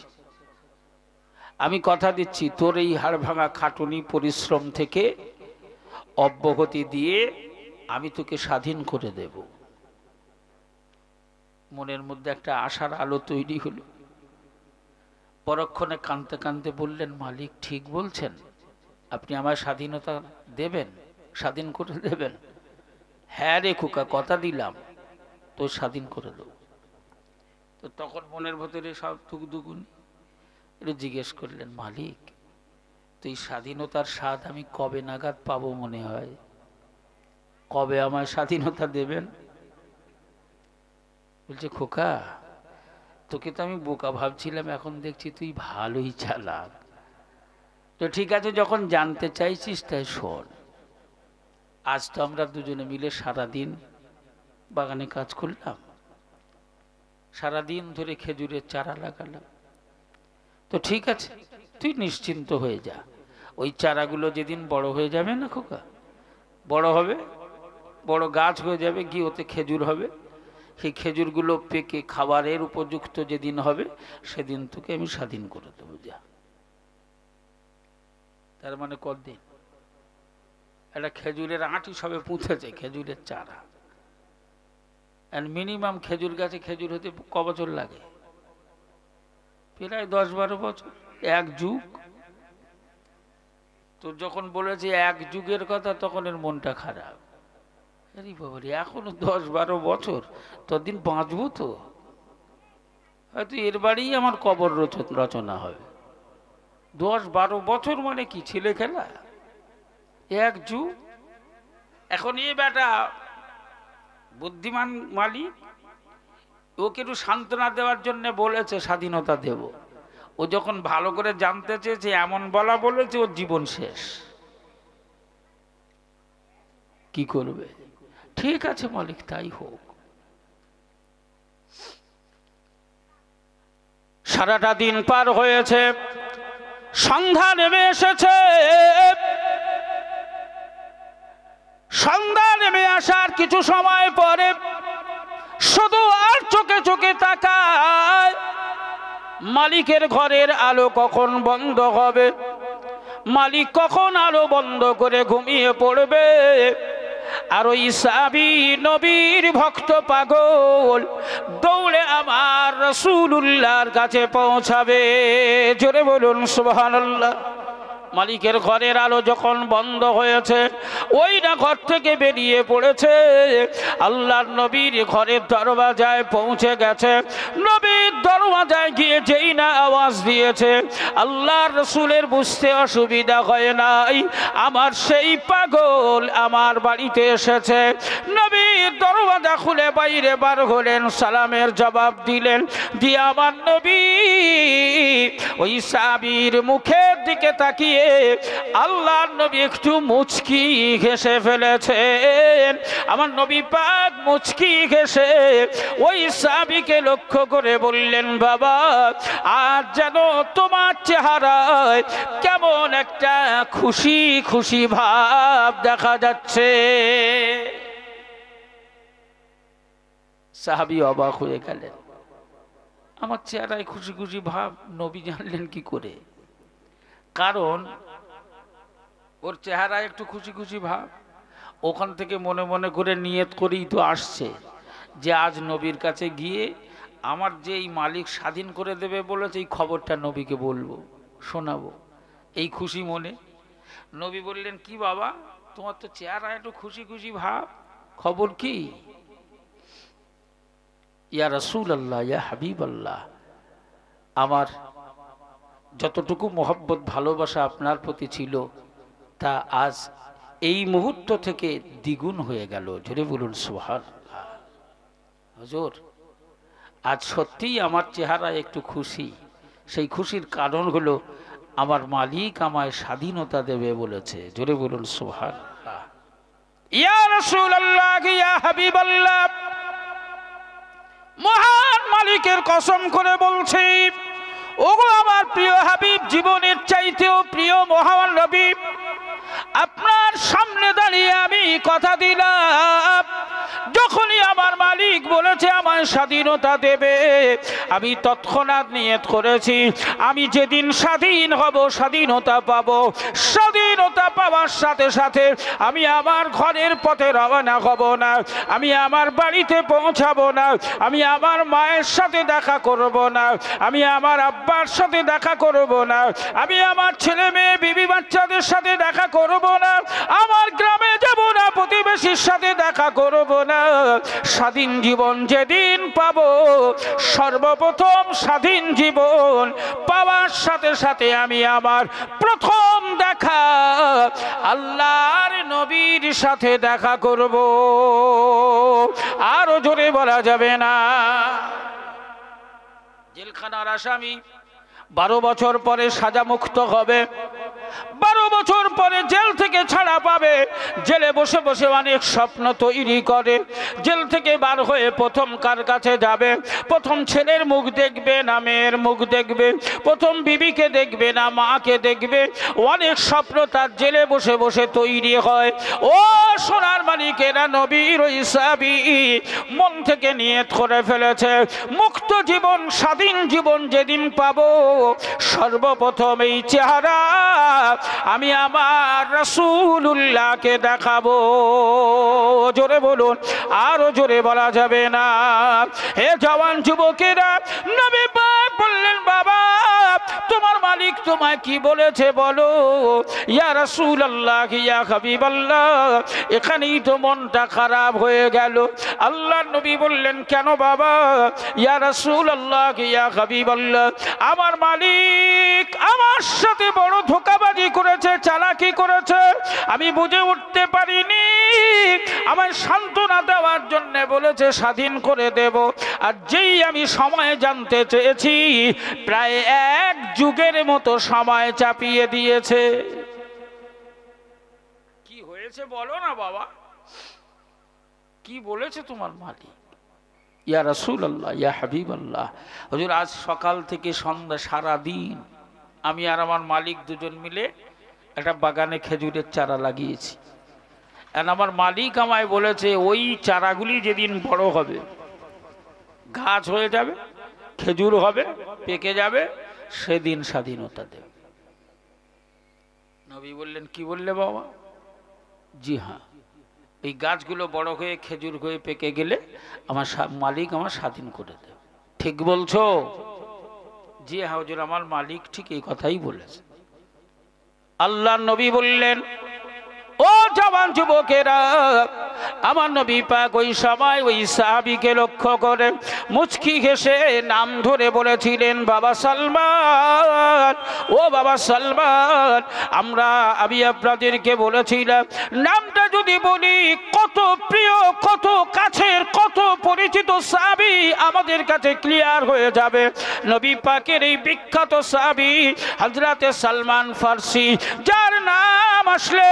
আমি কথা দিচ্ছি, তোর এই হাড় ভাঙা খাটুনি পরিশ্রম থেকে অব্যাহতি দিয়ে আমি তোকে স্বাধীন করে দেব। মনের মধ্যে একটা আশার আলো তৈরি হলো। পরক্ষণে কাঁদতে কাঁদতে বললেন, মালিক ঠিক বলছেন, আপনি আমায় স্বাধীনতা দেবেন, স্বাধীন করে দেবেন? হ্যাঁ রে খোকা, কথা দিলাম, তো স্বাধীন করে দেব। তো তখন মনের ভেতরে সব দুগুনি একটু জিজ্ঞেস করলেন, মালিক তো এই স্বাধীনতার স্বাদ আমি কবে নাগাদ পাবো মনে হয়? কবে আমায় স্বাধীনতা দেবেন? বলছে, খোকা তোকে তো আমি বোকা ভাবছিলাম, এখন দেখছি তুই ভালোই চালাক। তো ঠিক আছে, যখন জানতে চাইছিস তাই শোন। আজ তো আমরা দুজনে মিলে সারাদিন বাগানে কাজ করলাম, সারাদিন ধরে খেজুরের চারা লাগালাম। তো ঠিক আছে, তুই নিশ্চিন্ত হয়ে যা। ওই চারাগুলো যেদিন বড় হয়ে যাবে না খোকা, বড় হবে, বড় গাছ হয়ে যাবে, গিয়ে ওতে খেজুর হবে। সেই খেজুরগুলো পেকে খাবারের উপযুক্ত যেদিন হবে সেদিন তোকে আমি স্বাধীন করে দেবো, যা। তার মানে কতদিন? একটা খেজুরের আঁটি সবে পুঁতেছে, খেজুরের চারা। মিনিমাম খেজুর গাছে খেজুর হতে ক বছর লাগে? প্রায় 10-12 বছর, এক যুগ। তো যখন বলেছে এক যুগের কথা, তখন এর মনটা খারাপ। আরে বাবারে, এখনো 10-12 বছর, ততদিন বাঁচবো তো? হয়তো এর বাড়িই আমার কবর রচনা হবে। 10-12 বছর মানে কি ছেলে খেলা? এক যুগ। এখন এই বেটা বুদ্ধিমান মালিক ওকে একটু সান্ত্বনা দেওয়ার জন্য বলেছে স্বাধীনতা দেব। ও যখন ভালো করে জানতে চেয়েছে, এমন বলা বলেছে ওর জীবন শেষ। কি করবে? ঠিক আছে মালিক, তাই হোক। সারাটা দিন পার হয়েছে, সন্ধ্যা নেমে এসেছে। সন্ধ্যা নেমে আসার কিছু সময় পরে শুধু আর চোখে চোখে তাকায় মালিকের ঘরের আলো কখন বন্ধ হবে, মালিক কখন আলো বন্ধ করে ঘুমিয়ে পড়বে। আর ওই সাহাবী নবীর ভক্ত পাগল দৌড়ে আমার রাসূলুল্লাহর কাছে পৌঁছাবে। জোরে বলুন সুবহানাল্লাহ। মালিকের ঘরের আলো যখন বন্ধ হয়েছে, ওই না ঘর থেকে বেরিয়ে পড়েছে, আল্লাহর নবীর ঘরের দরওয়াজায় পৌঁছে গেছে। নবীর দরওয়াজায় গিয়ে যেই না আওয়াজ দিয়েছে, আল্লাহর রাসূলের বুঝতে অসুবিধা হয় নাই, আমার সেই পাগল আমার বাড়িতে এসেছে। নবীর দরওয়াজা খুলে বাইরে বার হলেন, সালামের জবাব দিলেন, দিয়ে আমার নবী ওই সাহাবীর মুখের দিকে তাকিয়ে আল্লাহর নবী একটু মুচকি হেসে ফেলেছেন। আমার নবী পাক মুচকি হেসে ওই সাহাবীকে লক্ষ্য করে বললেন, বাবা আজ যেন তোমার চেহারায় কেমন একটা খুশি খুশি ভাব দেখা যাচ্ছে। সাহাবী অবাক হয়ে গেলেন, আমার চেহারায় খুশি খুশি ভাব নবী জানলেন কি করে? কারণ ওর চেহারায় একটু খুশি খুশি ভাব, ওখান থেকে মনে মনে করে নিয়ত করেই তো আসছে যে আজ নবীর কাছে গিয়ে আমার যে এই মালিক স্বাধীন করে দেবে বলেছে, এই খবরটা নবীকে বলবো, শোনাবো, এই খুশি মনে। নবী বললেন, কি বাবা তোমার তো চেহারায় একটু খুশি খুশি ভাব, খবর কি? ইয়া রাসূলুল্লাহ, ইয়া হাবিবাল্লাহ, আমার যতটুকু মহব্বত ভালোবাসা আপনার প্রতি ছিল তা আজ এই মুহূর্ত থেকে দ্বিগুণ হয়ে গেল। জোরে বলুন সুবহানাল্লাহ। হুজুর আজ সত্যিই আমার চেহারা একটু খুশি, সেই খুশির কারণ হলো আমার মালিক আমায় স্বাধীনতা দেবে বলেছে। জোরে বলুন সুবহানাল্লাহ। ইয়া রাসূলুল্লাহ, ইয়া হাবিবাল্লাহ, মহান মালিকের কসম করে বলছি, ওগো আমার প্রিয় হাবিব, জীবনের চাইতেও প্রিয় মহান নবী, আপনার সামনে দাঁড়িয়ে আমি কথা দিলাম, যখনই আমার মালিক বলেছে আমায় স্বাধীনতা দেবে, আমি তৎক্ষণাৎ নিয়ত করেছি আমি যেদিন স্বাধীন হব, স্বাধীনতা পাবো, স্বাধীন স্বাধীনতা পাওয়ার সাথে সাথে আমি আমার ঘরের পথে রওনা হব না, আমি আমার বাড়িতে পৌঁছাবো না, আমি আমার মায়ের সাথে দেখা করব না, আমি আমার আব্বার সাথে দেখা করব না, আমি আমার ছেলে মেয়ে বিবি বাচ্চাদের সাথে দেখা করব না, আমার গ্রামে যাব না, প্রতিবেশীর সাথে দেখা করব না। স্বাধীন জীবন যেদিন পাবো, সর্বপ্রথম স্বাধীন জীবন পাওয়ার সাথে সাথে আমি আমার প্রথম দেখা আল্লাহর নবীর সাথে দেখা করব। আরো জোরে বলা যাবে না। জেলখানার আসামি 12 বছর পরে সাজা মুক্ত হবে, 12 বছর পরে জেল থেকে ছাড়া পাবে। জেলে বসে বসে অনেক স্বপ্ন তৈরি করে। জেল থেকে বার হয়ে প্রথম কার কাছে যাবে? প্রথম ছেলের মুখ দেখবে না মেয়ের মুখ দেখবে? প্রথম বিবিকে দেখবে না মাকে দেখবে? অনেক স্বপ্ন তার জেলে বসে বসে তৈরি হয়। ও সোনার মালিকেরা, নবীর ওই সাহাবী মন থেকে নিয়ত করে ফেলেছে, মুক্ত জীবন স্বাধীন জীবন যেদিন পাবো, সর্বপ্রথম এই চেহারা আমি আমার রাসূলুল্লাহকে দেখাবো। জোরে বলুন, আরো জোরে বলা যাবে না। হে জওয়ান যুবকেরা, নবী পাক বললেন, বাবা তোমার মালিক তোমায় কি বলেছে বলো। ইয়া রাসূলুল্লাহ, ইয়া হাবিবাল্লাহ, এখানেই তো মনটা খারাপ হয়ে গেল। আল্লাহর নবী বললেন, কেন বাবা? ইয়া রাসূলুল্লাহ, ইয়া হাবিবাল্লাহ, আমার মালিক আমার সাথে বড় ধোঁকাবাজি করেছে, চালাকি করেছে, আমি বুঝে উঠতে পারিনি। আমায় সান্ত্বনা দেওয়ার জন্য বলেছে স্বাধীন করে দেব, আর যেই আমি সময় জানতে চেয়েছি প্রায় 1 যুগের মতো সময় চাপিয়ে দিয়েছে। কি হয়েছে বলো না বাবা, কি বলেছে তোমার মালিক? ইয়া রাসূলুল্লাহ, ইয়া হাবিবাল্লাহ, হুজুর আজ সকাল থেকে সন্ধ্যা সারা দিন আমি আর আমার মালিক দুজন মিলে একটা বাগানে খেজুরের চারা লাগিয়েছি। আর আমার মালিক আমায় বলেছে ওই চারাগুলি যেদিন বড় হবে, গাছ হয়ে যাবে, খেজুর হবে, পেকে যাবে, সেদিন স্বাধীনতা দেবে। নবী বললেন, কি বললে বাবা? জি হ্যাঁ, এই গাছগুলো বড় হয়ে খেজুর হয়ে পেকে গেলে আমার মালিক আমার স্বাধীন করে দেবে। ঠিক বলছো? জি হ্যাঁ হুজুর, আমার মালিক ঠিক এই কথাই বলেছে। আল্লাহর নবী বললেন, ও জওয়ান যুবকেরা, আমার নবী পাক ওই সময় ওই সাহাবীকে লক্ষ্য করে মুচকি হেসে নাম ধরে বলেছিলেন, বাবা সালমান, ও বাবা সালমান, আমি আপনাদেরকে বলেছিলাম নামটা যদি বলি কত প্রিয়, কত কাছের, কত পরিচিত সাহাবী আমাদের কাছে ক্লিয়ার হয়ে যাবে। নবী পাকের এই বিখ্যাত সাহাবী হযরতে সালমান ফারসি, যার নাম আসলে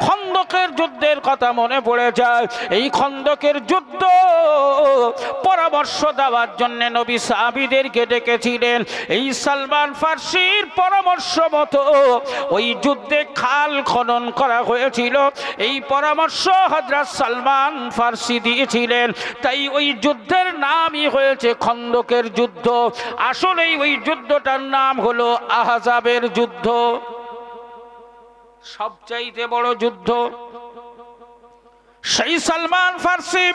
খন্দকের যুদ্ধের কথা মনে পড়ে যায়। এই খন্দকের যুদ্ধ পরামর্শ দেওয়ার জন্য নবী সাহাবীদেরকে ডেকেছিলেন। এই সালমান ফারসির পরামর্শ মতো ওই যুদ্ধে খাল খনন করা হয়েছিল। এই পরামর্শ হযরত সালমান ফারসি দিয়েছিলেন, তাই ওই যুদ্ধের নামই হয়েছে খন্দকের যুদ্ধ। আসলে ওই যুদ্ধটার নাম হলো আহজাবের যুদ্ধ, সবচাইতে বড় যুদ্ধ। সেই সালমান ফারসি,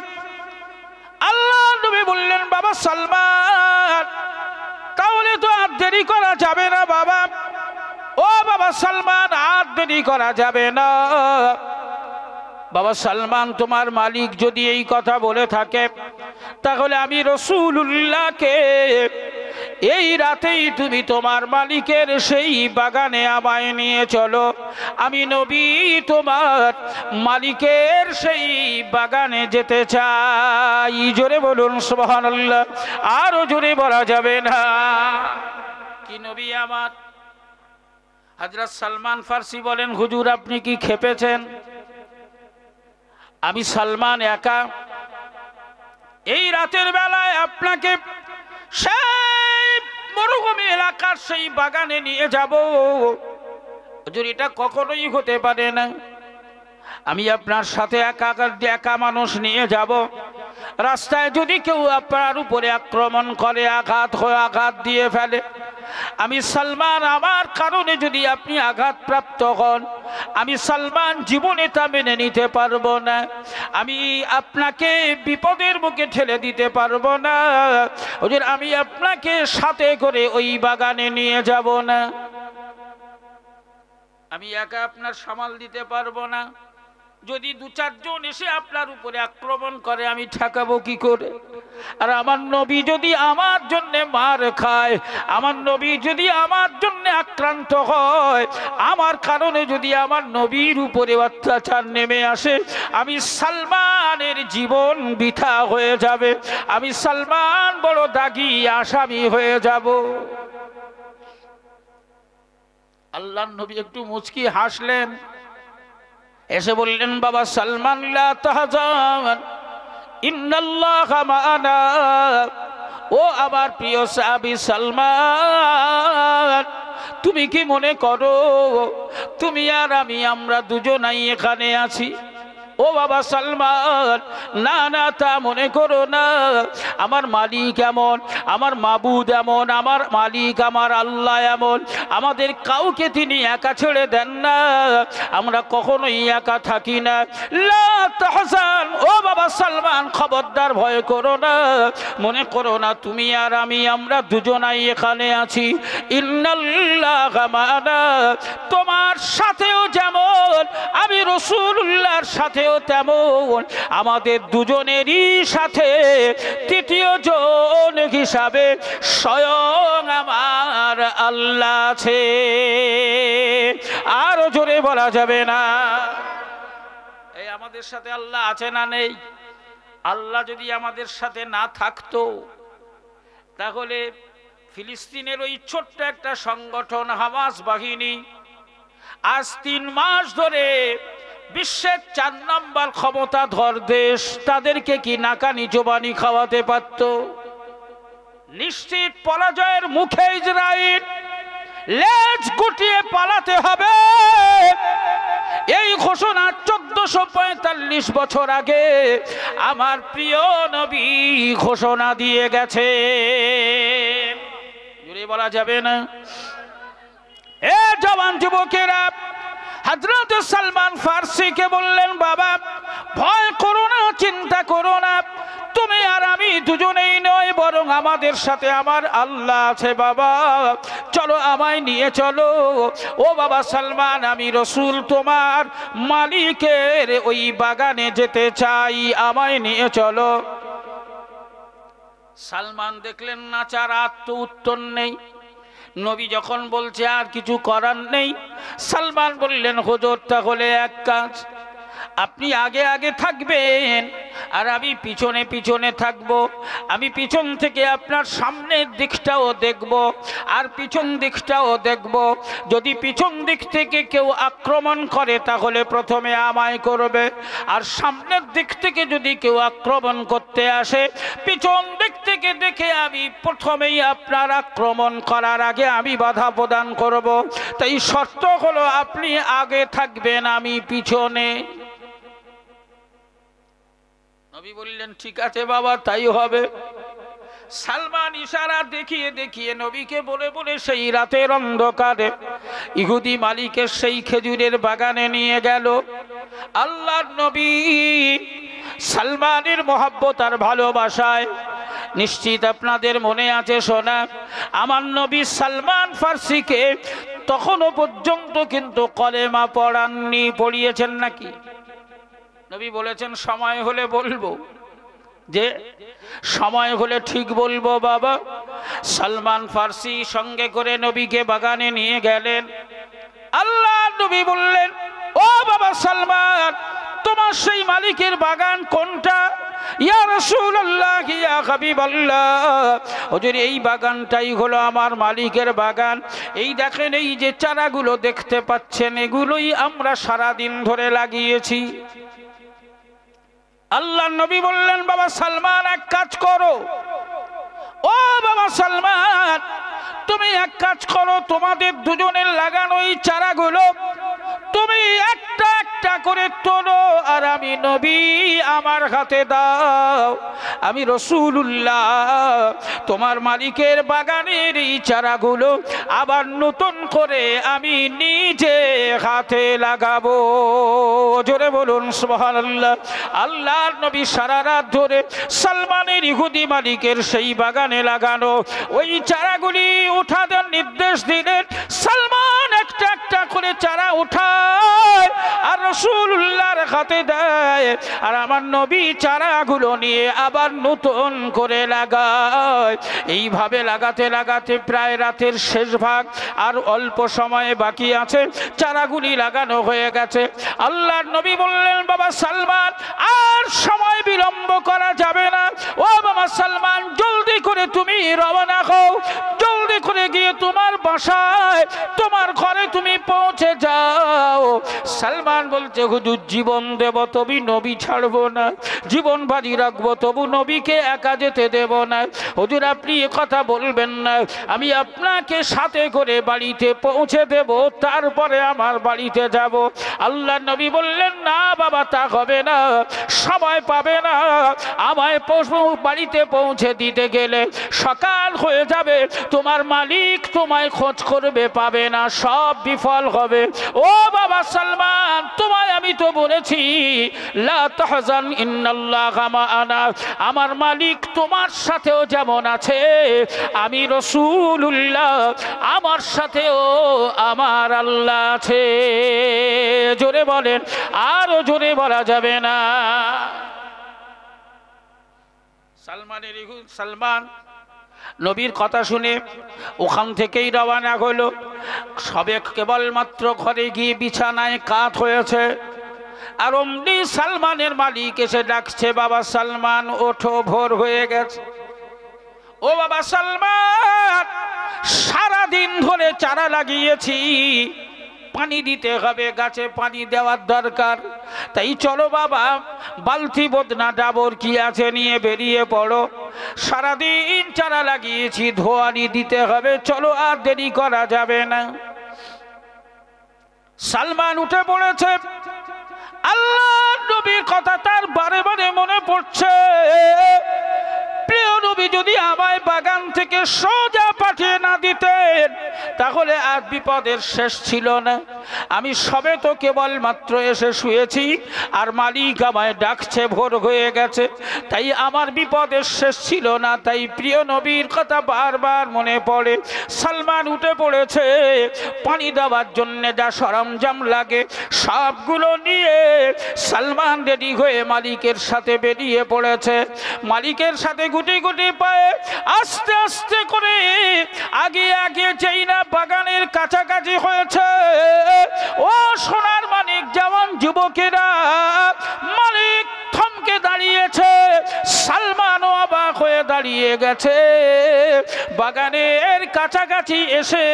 আল্লাহ নবী বললেন, বাবা সালমান, তাহলে তো আর দেরি করা যাবে না বাবা। ও বাবা সালমান, আর দেরি করা যাবে না। বাবা সালমান, তোমার মালিক যদি এই কথা বলে থাকে, তাহলে আমি রাসূলুল্লাহকে এই রাতেই তুমি তোমার মালিকের সেই বাগানে আমায় নিয়ে চলো। আমি নবী তোমার মালিকের সেই বাগানে যেতে চাই। জোরে বলুন সুবহানাল্লাহ, আরো জোরে বলা যাবে না। কি নবী আমার? হযরত সালমান ফারসি বলেন, হুজুর আপনি কি খেপেছেন? আমি সালমান একা এই রাতের বেলায় আপনাকে সেই মরুভূমি এলাকার সেই বাগানে নিয়ে যাব? হুজুর এটা কখনোই হতে পারে না। আমি আপনার সাথে একা মানুষ নিয়ে যাব। রাস্তায় যদি কেউ আপনার উপরে আক্রমণ করে, আঘাত দিয়ে ফেলে, আমি সালমান আমার কারণে যদি আপনি আঘাতপ্রাপ্ত হন, আমি সালমান জীবনে তা মেনে নিতে পারবো না, আমি আপনাকে বিপদের মুখে ঠেলে দিতে পারবো না। হুজুর আমি আপনাকে সাথে করে ওই বাগানে নিয়ে যাব না, আমি একা আপনার সামাল দিতে পারবো না। যদি দু চারজন এসে আপনার উপরে আক্রমণ করে আমি ঠেকাবো কি করে? আর আমার নবী যদি আমার জন্য মার খায়, আমার নবী যদি আমার জন্য আক্রান্ত হয়, আমার কারণে যদি আমার নবীর উপরে অত্যাচার নেমে আসে, আমি সালমানের জীবন বৃথা হয়ে যাবে, আমি সালমান বড় দাগী আসামি হয়ে যাব। আল্লাহর নবী একটু মুচকি হাসলেন, এসে বললেন বাবা সালমান লা তাহজান ইন্নাল্লাহা মা'ানা। ও আমার প্রিয় সাহাবী সালমান, তুমি কি মনে করো তুমি আর আমি আমরা দুজনাই এখানে আছি? ও বাবা সালমান, না না তা মনে করো না, আমার মালিক এমন, আমার মাবুদ এমন, আমার মালিক আমার আল্লাহ এমন, আমাদের কাউকে তিনি একা ছেড়ে দেন না, আমরা কখনোই একা থাকি না। লা তাহজান, ও বাবা সালমান খবরদার ভয় করো না, মনে করো না তুমি আর আমি আমরা দুজনাই এখানে আছি। ইন্নাল্লাহা মা'ানা, তোমার সাথেও যেমন আমি রাসূলুল্লাহর সাথে তেমন আমাদের দুজনেরই সাথে তৃতীয় জন হিসাবে স্বয়ং আমার আল্লাহ আছে। আরো জোরে বলা যাবে না? এই আমাদের সাথে আল্লাহ আছে না নেই? আল্লাহ যদি আমাদের সাথে না থাকতো তাহলে ফিলিস্তিনের ওই ছোট্ট একটা সংগঠন হামাস বাহিনী আজ ৩ মাস ধরে বিশ্বের ৪ নম্বর ক্ষমতাধর দেশ, তাদেরকে কি নাকানি জবানি খাওয়াতে পারত? নিশ্চিত পরাজয়ের মুখে ইসরাইল, লেজ গুটিয়ে পালাতে হবে, এই ঘোষণা 1445 বছর আগে আমার প্রিয় নবী ঘোষণা দিয়ে গেছে। জুড়ে বলা যাবে না? এ জওয়ান যুবকেরা, হযরত সালমান ফার্সিকে বললেন বাবা ভয় করো না, চিন্তা করো না, তুমি আর আমি দুজনেই নয়, বরং আমাদের সাথে আমার আল্লাহ আছে। বাবা চলো আমায় নিয়ে চলো। ও বাবা সালমান, আমি রসুল তোমার মালিকের ওই বাগানে যেতে চাই, আমায় নিয়ে চলো। সালমান দেখলেন নাচার আর তো উত্তর নেই, নবী যখন বলছে আর কিছু করার নেই, সালমান বললেন হুজুর তাহলে এক কাজ, আপনি আগে আগে থাকবেন আর আমি পিছনে পিছনে থাকব। আমি পিছন থেকে আপনার সামনের দিকটাও দেখব আর পিছন দিকটাও দেখব। যদি পিছন দিক থেকে কেউ আক্রমণ করে তাহলে প্রথমে আমায় করবে, আর সামনের দিক থেকে যদি কেউ আক্রমণ করতে আসে পিছন দিক থেকে দেখে আমি প্রথমেই আপনার আক্রমণ করার আগে আমি বাধা প্রদান করব। তাই শর্ত হলো আপনি আগে থাকবেন, আমি পিছনে। নবী বললেন ঠিক আছে বাবা তাই হবে। সালমান ইশারা দেখিয়ে দেখিয়ে নবীকে বলে বলে সেই রাতের অন্ধকারে ইহুদি মালিকের সেই খেজুরের বাগানে নিয়ে গেল। আল্লাহর নবী সালমানের মহব্বত আর ভালোবাসায়, নিশ্চিত আপনাদের মনে আছে শোনা, আমার নবী সালমান ফার্সিকে তখনও পর্যন্ত কিন্তু কলেমা পড়াননি। পড়িয়েছেন নাকি? নবী বলেছেন সময় হলে বলবো, যে সময় হলে ঠিক বলবো। বাবা সালমান ফার্সি সঙ্গে করে নবীকে বাগানে নিয়ে গেলেন। আল্লাহ নবী বললেন ও বাবা সালমান, তোমার সেই মালিকের বাগান কোনটা? ইয়া রাসূলুল্লাহ, ইয়া হাবিবাল্লাহ, হুজুর এই বাগানটাই হলো আমার মালিকের বাগান। এই দেখেন এই যে চারাগুলো দেখতে পাচ্ছেন এগুলোই আমরা সারাদিন ধরে লাগিয়েছি। আল্লাহ নবী বললেন বাবা সালমান এক কাজ করো, ও বাবা সালমান তুমি এক কাজ করো, তোমাদের দুজনের লাগানো এই চারাগুলো তুমি একটা একটা করে তোলো আর আমি নবী আমার হাতে দাও। আমি রাসূলুল্লাহ তোমার মালিকের বাগানের এই চারাগুলো আবার নতুন করে আমি নিজে হাতে লাগাবো। জোরে বলুন সুবহানাল্লাহ। আল্লাহর নবী সারা রাত ধরে সালমানের ইহুদি মালিকের সেই বাগানে লাগানো ওই চারাগুলি উঠানোর নির্দেশ দিলেন। সালমান একটা একটা করে চারা উঠায় আর রাসূলুল্লাহর হাতে দেয়, আর আমার নবী চারাগুলো নিয়ে আবার নতুন করে লাগায়। এইভাবে লাগাতে লাগাতে প্রায় রাতের শেষ ভাগ, আর অল্প সময় বাকি আছে, চারাগুলি লাগানো হয়ে গেছে। আল্লাহর নবী বললেন, বাবা সালমান আর সময় বিলম্ব করা যাবে না। ও বাবা সালমান, জলদি করে তুমি রওনা হও, জলদি করে গিয়ে তোমার বাসায় তোমার ঘরে তুমি পৌঁছে যাও। সালমান বলছে, হুজুর জীবন দেব তবে নবী ছাড়বো না, জীবন বাজি রাখবো তবু নবীকে একা যেতে দেব না। হুজুর আপনি এ কথা বলবেন না, আমি আপনাকে সাথে করে বাড়িতে পৌঁছে দেব, তারপরে আমার বাড়িতে যাব। আল্লাহ নবী বললেন, না বাবা তা হবে না, সময় পাবে না, আমায় বাড়িতে পৌঁছে দিতে গেলে সকাল হয়ে যাবে, তোমার মালিক তোমায় খোঁজ করবে, পাবে না, সব বিফল হবে। ও বাবা সালমান, তোমায় আমি তো বলেছি লা তাহজান ইন্নাল্লাহা মা'ানা, আমার মালিক তোমার সাথেও যেমন আছে আমি রাসূলুল্লাহ আমার সাথেও আমার আল্লাহ আছে। জোরে বলেন, আরো জোরে বলা যাবে না। সালমান নবীর কথা শুনে ওখান থেকেই রওনা হলো। সবে কেবলমাত্র ঘরে গিয়ে বিছানায় কাত হয়েছে, আর অমনি সালমানের মালিক এসে ডাকছে, বাবা সালমান ওঠো, ভোর হয়ে গেছে। ও বাবা সালমান, সারাদিন ধরে চারা লাগিয়েছি, পানি দিতে হবে, গাছে পানি দেওয়ার দরকার, তাই চলো বাবা বালতি বদনা ডাবর কি আছে নিয়ে বেরিয়ে পড়ো। সারাদিন চারা লাগিয়েছি, ধোয়ানি দিতে হবে, চলো আর দেরি করা যাবে না। সালমান উঠে পড়েছে। আল্লাহ নবীর কথা তার বারে বারে মনে পড়ছে। প্রিয় নবী যদি আমায় বাগান থেকে সোজা পাঠিয়ে না দিতেন তাহলে আর বিপদের শেষ ছিল না। আমি সবে তো কেবল মাত্র এসে শুয়েছি আর মালিক আমায় ডাকছে, ভোর হয়ে গেছে, তাই আমার বিপদের শেষ ছিল না। তাই প্রিয় নবীর কথা বারবার মনে পড়ে। সালমান উঠে পড়েছে, পানি দেওয়ার জন্য যা সরঞ্জাম লাগে সবগুলো নিয়ে সালমান রেডি হয়ে মালিকের সাথে বেরিয়ে পড়েছে। মালিকের সাথে গুটি গুটি পায়ে আস্তে আস্তে করে আগে আগে যেই না বাগানের কাছাকাছি হয়েছে, ও সোনার মানিক জওয়ান যুবকেরা, মালিক থমকে দাঁড়িয়েছে, সালমানও অবাক হয়ে দাঁড়িয়ে গেছে। বাগানের কাছাকাছি এসে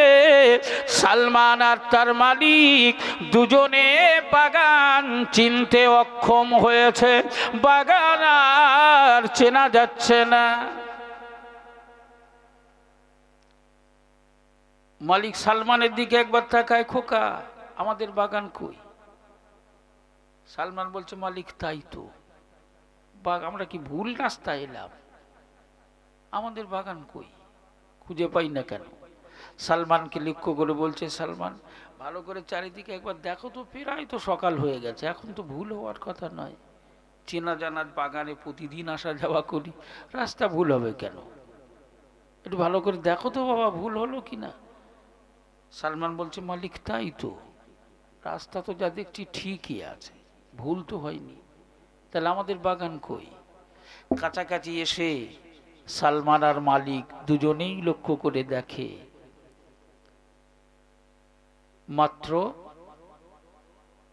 সালমান আর তার মালিক দুজনে বাগান চিনতে অক্ষম হয়েছে, বাগান আর চেনা যাচ্ছে না। মালিক সালমানের দিকে একবার তাকায়, খোকা আমাদের বাগান কই? সালমান বলছে, মালিক তাই তো, আমরা কি ভুল রাস্তায় এলাম? আমাদের বাগান কই, খুঁজে পাই না কেন? সালমানকে লক্ষ্য করে বলছে, সালমান ভালো করে চারিদিকে একবার দেখো তো, প্রায় তো সকাল হয়ে গেছে, এখন তো ভুল হওয়ার কথা নয়, চেনা জানার বাগানে প্রতিদিন আসা যাওয়া করি, রাস্তা ভুল হবে কেন? একটু ভালো করে দেখো তো বাবা, ভুল হলো কিনা। সালমান বলছে, মালিক তাই তো, রাস্তা তো যা দেখছি ঠিকই আছে, ভুল তো হয়নি, তাহলে আমাদের বাগান কই? কাছাকাছি এসে সালমান আর মালিক দুজনেই লক্ষ্য করে দেখে, মাত্র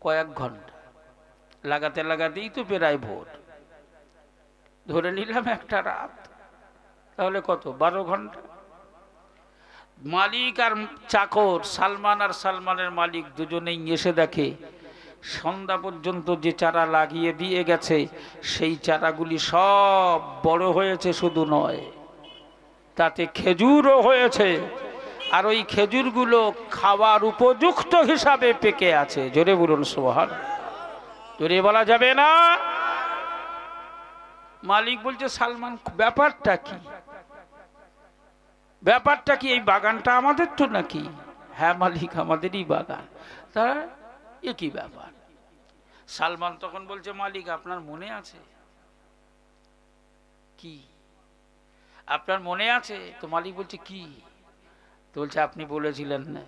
কয়েক ঘন্টা লাগাতে লাগাতেই তো প্রায় ভোর, ধরে নিলাম একটা রাত, তাহলে কত, 12 ঘন্টা। মালিক আর চাকর, সালমান আর সালমানের মালিক দুজনেই এসে দেখে সন্ধ্যা পর্যন্ত যে চারা লাগিয়ে দিয়ে গেছে সেই চারাগুলি সব বড় হয়েছে, শুধু নয় তাতে খেজুরও হয়েছে, আর ওই খেজুরগুলো খাওয়ার উপযুক্ত হিসাবে পেকে আছে। জোরে বলুন সুবহানাল্লাহ। জোরে বলা যাবে না। মালিক বলছে সালমান ব্যাপারটা কি, ব্যাপারটা কি, এই বাগানটা আমাদের তো নাকি? হ্যাঁ মালিক আমাদেরই বাগান। তা এ কি ব্যাপার? সালমান তখন বলছে মালিক আপনার মনে আছে কি, আপনার মনে আছে তো? মালিক বলছে কি? তো বলছে আপনি বলেছিলেন না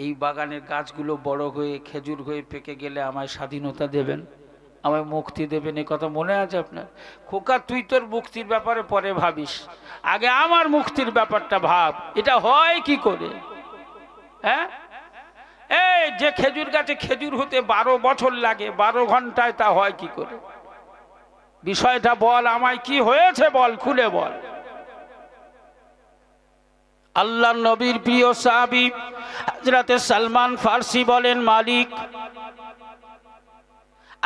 এই বাগানের গাছগুলো বড় হয়ে খেজুর হয়ে পেকে গেলে আমায় স্বাধীনতা দেবেন, আমায় মুক্তি দেবেন, এ কথা মনে আছে আপনার? খোকা তুই তোর মুক্তির ব্যাপারে পরে ভাবিস, আগে আমার মুক্তির ব্যাপারটা ভাব। এটা হয় কি করে? হ্যাঁ, এই যে খেজুর গাছে খেজুর হতে 12 বছর লাগে, 12 ঘন্টায় তা হয় কি করে? বিষয়টা বল, আমায় কি হয়েছে বল, খুলে বল। আল্লাহ নবীর প্রিয় সাহাবী হযরতে সালমান ফারসি বলেন মালিক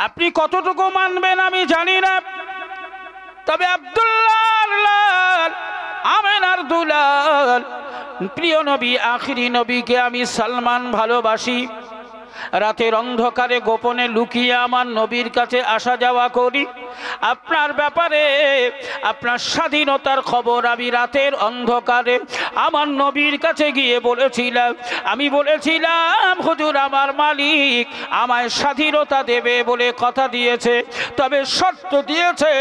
আপনি কতটুকু মানবেন আমি জানি না, তবে আব্দুল্লাহর লাল আমিনার দুলাল প্রিয় নবী আখিরি নবীকে আমি সালমান ভালোবাসি। রাতের অন্ধকারে গোপনে লুকিয়ে আমার নবীর কাছে আসা যাওয়া করি। আপনার ব্যাপারে, আপনার স্বাধীনতার খবর আমি রাতের অন্ধকারে আমার নবীর কাছে গিয়ে বলেছিলাম। আমি বলেছিলাম হুজুর আমার মালিক আমায় স্বাধীনতা দেবে বলে কথা দিয়েছে, তবে শর্ত দিয়েছে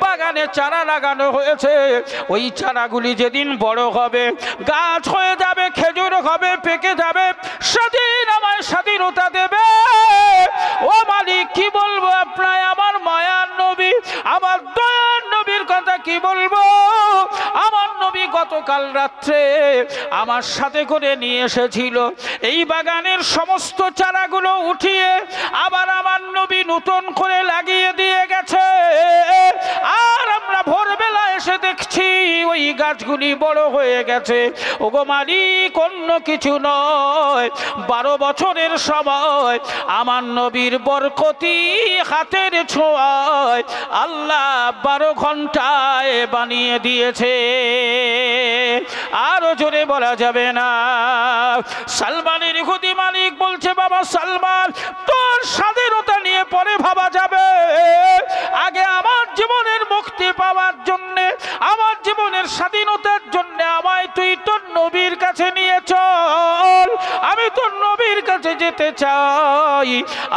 বাগানে চারা লাগানো হয়েছে, ওই চারাগুলি যেদিন বড় হবে গাছ হয়ে যাবে, খেজুর হবে, পেকে যাবে, সেদিন আমায় স্বাধীনতা দেবে। ও মালিক কি বলবো আপনার, আমার মায়ার নবী, আমার দয়ার নবীর কথা কি বলবো? আমার নবী গতকাল রাত্রে আমার সাথে করে নিয়ে এসেছিল, এই বাগানের সমস্ত চারাগুলো উঠিয়ে আবার আমার নবী নতুন করে লাগিয়ে দিয়ে গেছে। আর আমরা ভোরবেলা এসে দেখছি ওই গাছগুলি বড় হয়ে গেছে। ওগো মালিক অন্য কিছু নয়, 12 বছরের সময় আমার নবীর বরকতি হাতের ছোঁয়ায় আল্লাহ 12 ঘন্টায় বানিয়ে দিয়েছে। আরো জোরে বলা যাবে না। সালমানের ইহুদি মালিক বলছে বাবা সালমান তোর স্বাধীনতা নিয়ে পরে ভাবা যাবে, আগে আমার জীবনের মুক্তি পাওয়ার জন্য, আমার জীবনের স্বাধীনতার জন্য আমায় তুই তোর নবীর কাছে নিয়ে চল। আমি তোর নবীর কাছে যেতে চাই।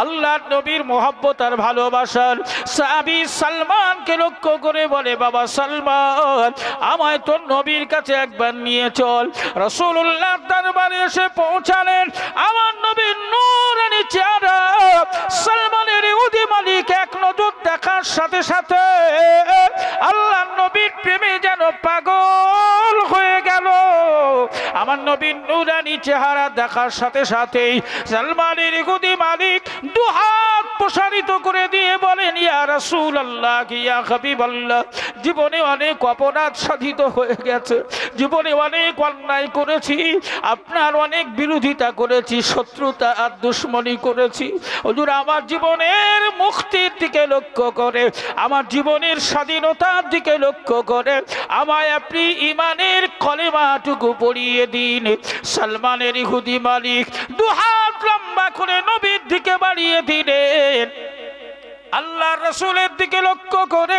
আল্লাহর নবীর মোহাব্বত আর ভালোবাসার সাহাবী সালমানকে লক্ষ্য করে বলে বাবা সালমান আমায় তোর নবীর কাছে একবার নিয়ে চল। রাসূলুল্লাহ দরবারে এসে পৌঁছালেন। আমার নবীর নূরানি চেহারা সালমানের ইহুদি মালিক এক নজর দেখার সাথে সাথে আল্লাহর নবীর প্রেমে যেন পাগল হয়ে গেল। আমার নবীর নূরানি চেহারা দেখার সাথে সাথেই সালমানের ইহুদি মালিক দুহাত প্রসারিত করে দিয়ে বলেন ইয়া রাসূলুল্লাহ ইয়া হাবিবাল্লাহ, জীবনে অনেক অপরাধ সাধিত হয়ে গেছে, জীবনে অনেক অন্যায় করেছি, আপনার অনেক বিরোধিতা করেছি, শত্রুতা আর দুশমনি করেছি। হুজুর আমার জীবনের মুক্তির দিকে লক্ষ্য করে, আমার জীবনের স্বাধীনতার দিকে লক্ষ্য করে আমায় আপনি ইমানের কলেমাটুকু পড়িয়ে দিন। সালমানের ইহুদি মালিক দুহাত লম্বা করে নবীর দিকে বাড়িয়ে দিলেন। আল্লাহর রাসূলের দিকে লক্ষ্য করে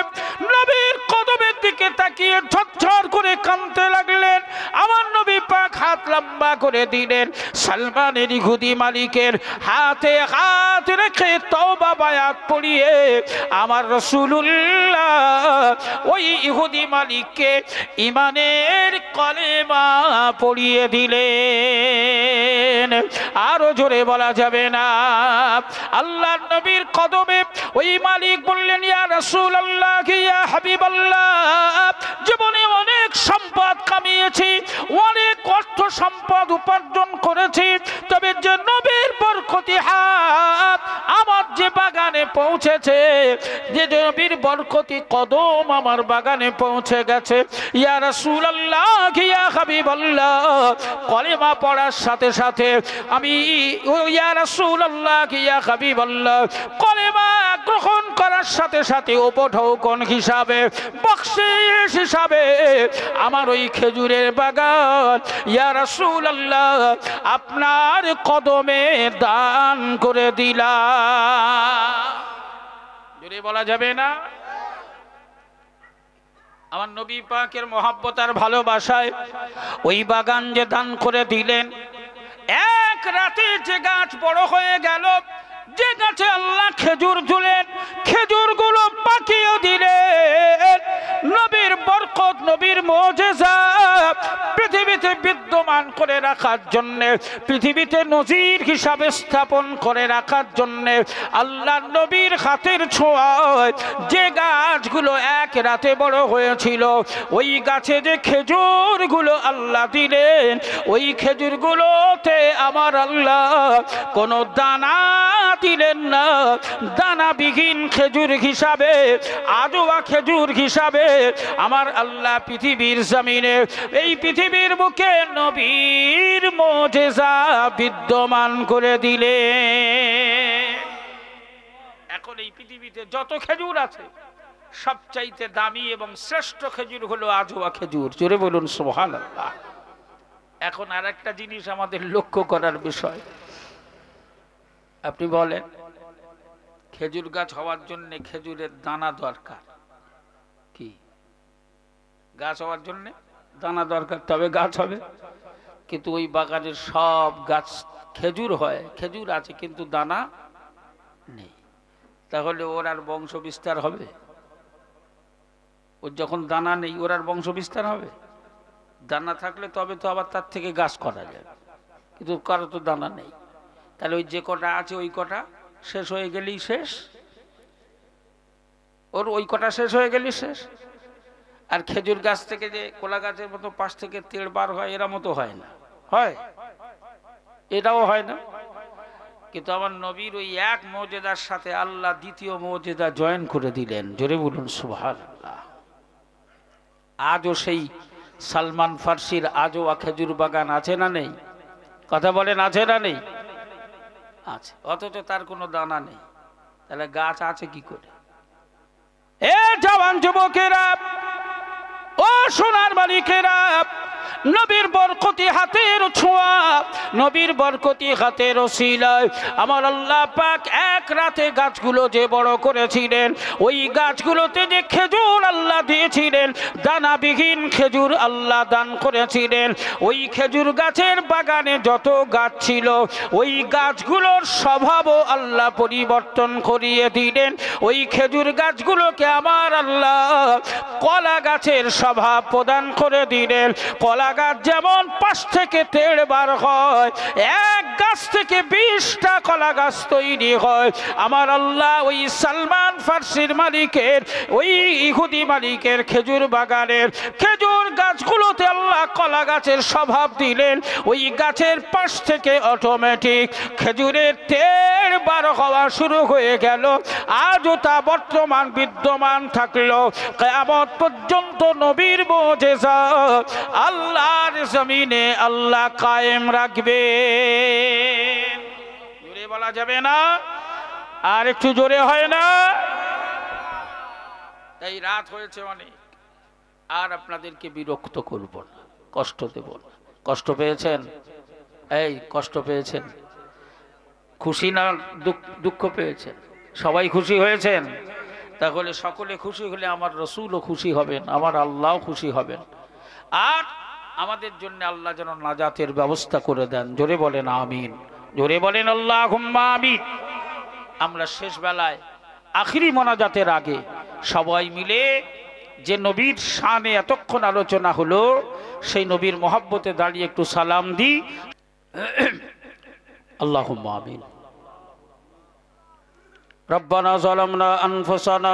নবীর কদমের দিকে তাকিয়ে ঝরঝর করে কাঁদতে লাগলেন। আমার নবী পাক হাত লম্বা করে দিলেন। সালমানের ইহুদি মালিকের হাতে হাত রেখে তওবা বায়াত পড়িয়ে আমার রাসূলুল্লাহ ওই ইহুদি মালিককে ইমানের কলেমা পড়িয়ে দিলেন। আরো জোরে বলা যাবে না। আল্লাহর নবীর কদমে ওই মালিক বললেন ইয়া রাসূলুল্লাহ ইয়া হাবিবাল্লাহ, জীবনে অনেক সম্পদ কামিয়েছি, অনেক অর্থ সম্পদ উপার্জন করেছি, তবে যে নবীর বরকতি হাত আমার যে বাগানে পৌঁছেছে, যে নবীর বরকতি কদম আমার বাগানে পৌঁছে গেছে, ইয়া রাসূলুল্লাহ ইয়া হাবিবাল্লাহ, কলেমা পড়ার সাথে সাথে আমি ইয়া রাসূলুল্লাহ ইয়া হাবিবাল্লাহ কলেমা গ্রহণ করার সাথে সাথে উপঢৌকন হিসাবে, বকশিশ হিসাবে আমার ওই খেজুরের বাগান ইয়া রাসূলুল্লাহ আপনার কদমে দান করে দিলাম। জোরে বলা যাবে না? আমার নবী পাকের মহব্বত আর ভালোবাসায় ওই বাগান যে দান করে দিলেন, এক রাতে যে গাছ বড় হয়ে গেল, যে গাছে আল্লাহ খেজুর ঝুলেন, খেজুরগুলো পাকিয়ে দিলেন। নবীর বরকত, নবীর মুজিজা পৃথিবীতে বিদ্যমান করে রাখার জন্য, পৃথিবীতে নজির হিসাবে স্থাপন করে রাখার জন্য আল্লাহ নবীর হাতের ছোঁয়ায় যে গাছগুলো এক রাতে বড় হয়েছিল, ওই গাছে যে খেজুরগুলো আল্লাহ দিলেন, ওই খেজুরগুলোতে আমার আল্লাহ কোনো দানা দিলেন না। দানাবিহীন খেজুর হিসাবে, আজোয়া খেজুর হিসাবে আমার আল্লাহ পৃথিবীর জমিনে, এই পৃথিবীর বুকে নবীর মুজিজা বিদ্যমান করে দিলেন। এখন এই পৃথিবীতে যত খেজুর আছে, সবচাইতে দামি এবং শ্রেষ্ঠ খেজুর হলো আজোয়া খেজুর। জোরে বলুন সুবহানাল্লাহ। এখন আর একটা জিনিস আমাদের লক্ষ্য করার বিষয়, আপনি বলেন খেজুর গাছ হওয়ার জন্য খেজুরের দানা দরকার কি? গাছ হওয়ার জন্য দানা দরকার, তবে গাছ হবে। কিন্তু ওই বাগানের সব গাছ খেজুর হয়, খেজুর আছে কিন্তু দানা নেই, তাহলে ওর আর বংশ বিস্তার হবে? ওর যখন দানা নেই, ওর আর বংশ বিস্তার হবে? দানা থাকলে তবে তো আবার তার থেকে গাছ করা যাবে, কিন্তু কারো তো দানা নেই। তাহলে ওই যে কটা আছে ওই কটা শেষ হয়ে গেলেই শেষ, ওর ওই কটা শেষ হয়ে গেলেই শেষ। আর খেজুর গাছ থেকে যে কোলা গাছের মতো পাশ থেকে তেড় বার হয়, এরা মতো হয় না, হয়? এটাও হয় না। কিন্তু আমার নবীর ওই এক মুজিজার সাথে আল্লাহ দ্বিতীয় মুজিজা জয়েন করে দিলেন। জোরে বলুন সুবহানাল্লাহ। আজও সেই সালমান ফার্সির আজোয়া খেজুর বাগান আছে না নেই? কথা বলেন, আছে না নেই? আছে, অথচ তার কোনো দানা নেই। তাহলে গাছ আছে কি করে? এ জওয়ান যুবকেরা, ও সোনার মালিকেরা, নবীর বরকতি হাতের ছোঁয়া, নবীর বরকতি হাতের ওসিলায় আমার আল্লাহ পাক এক রাতে গাছগুলো যে বড় করেছিলেন, ওই গাছগুলোতে যে খেজুর আল্লাহ দিয়েছিলেন, দানাবিহীন খেজুর আল্লাহ দান করেছিলেন, ওই খেজুর গাছের বাগানে যত গাছ ছিল, ওই গাছগুলোর স্বভাবও আল্লাহ পরিবর্তন করিয়ে দিলেন। ওই খেজুর গাছগুলোকে আমার আল্লাহ কলা গাছের স্বভাব প্রদান করে দিলেন। কলা গাছ যেমন পাশ থেকে তেড় বার হয়, এক গাছ থেকে 20টা কলা গাছ তৈরি হয়। আমার আল্লাহ ওই সালমান ফার্সির মালিকের, ওই ইহুদি মালিকের খেজুর বাগানের খেজুর গাছগুলোতে আল্লাহ কলা গাছের স্বভাব দিলেন। ওই গাছের পাশ থেকে অটোমেটিক খেজুরের তেড় বার হওয়া শুরু হয়ে গেল। আজও তা বর্তমান বিদ্যমান থাকলো, কিয়ামত পর্যন্ত নবীর মুজিজা আল্লাহর জমিনে আল্লাহ কায়েম রাখবে। জোরে বলা যাবে না? আর একটু জোরে হয় না? তাই রাত হয়েছে অনেক, আর আপনাদেরকে বিরক্ত করব না, কষ্ট দেব না। কষ্ট পেয়েছেন? এই কষ্ট পেয়েছেন? খুশি না দুঃখ পেয়েছেন? সবাই খুশি হয়েছেন? তাহলে সকলে খুশি হলে আমার রসুলও খুশি হবেন, আমার আল্লাহও খুশি হবেন, আর আমাদের জন্য আল্লাহ যেন নাজাতের ব্যবস্থা করে দেন। জোরে বলেন আমিন, জোরে বলেন আল্লাহুম্মা আমিন। আমরা শেষ বেলায় আখিরি মোনাজাতের আগে সবাই মিলে যে নবীর শানে এতক্ষণ আলোচনা হলো, সেই নবীর মহব্বতে দাঁড়িয়ে একটু সালাম দিই। আল্লাহুম্মা আমিন। রব্বানা যালামনা আনফুসানা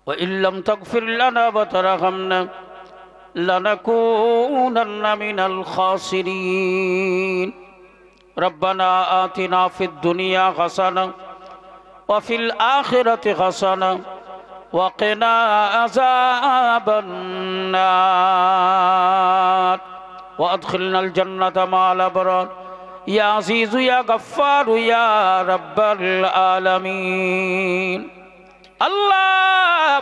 ওয়া ইল্লাম তাগফির লানা ওয়া তারহামনা লানাকুনান্না মিনাল খাসিরিন। রব্বানা আতিনা ফিদ দুনিয়া হাসানা ওয়া ফিল আখিরাতি হাসানা ওয়া কিনা আযাবান নার ওয়া আদখিলনাল জান্নাতা মা'আল আবরার ইয়া আজিজু ইয়া গফফারু ইয়া রাব্বাল আলামিন। আল্লাহ,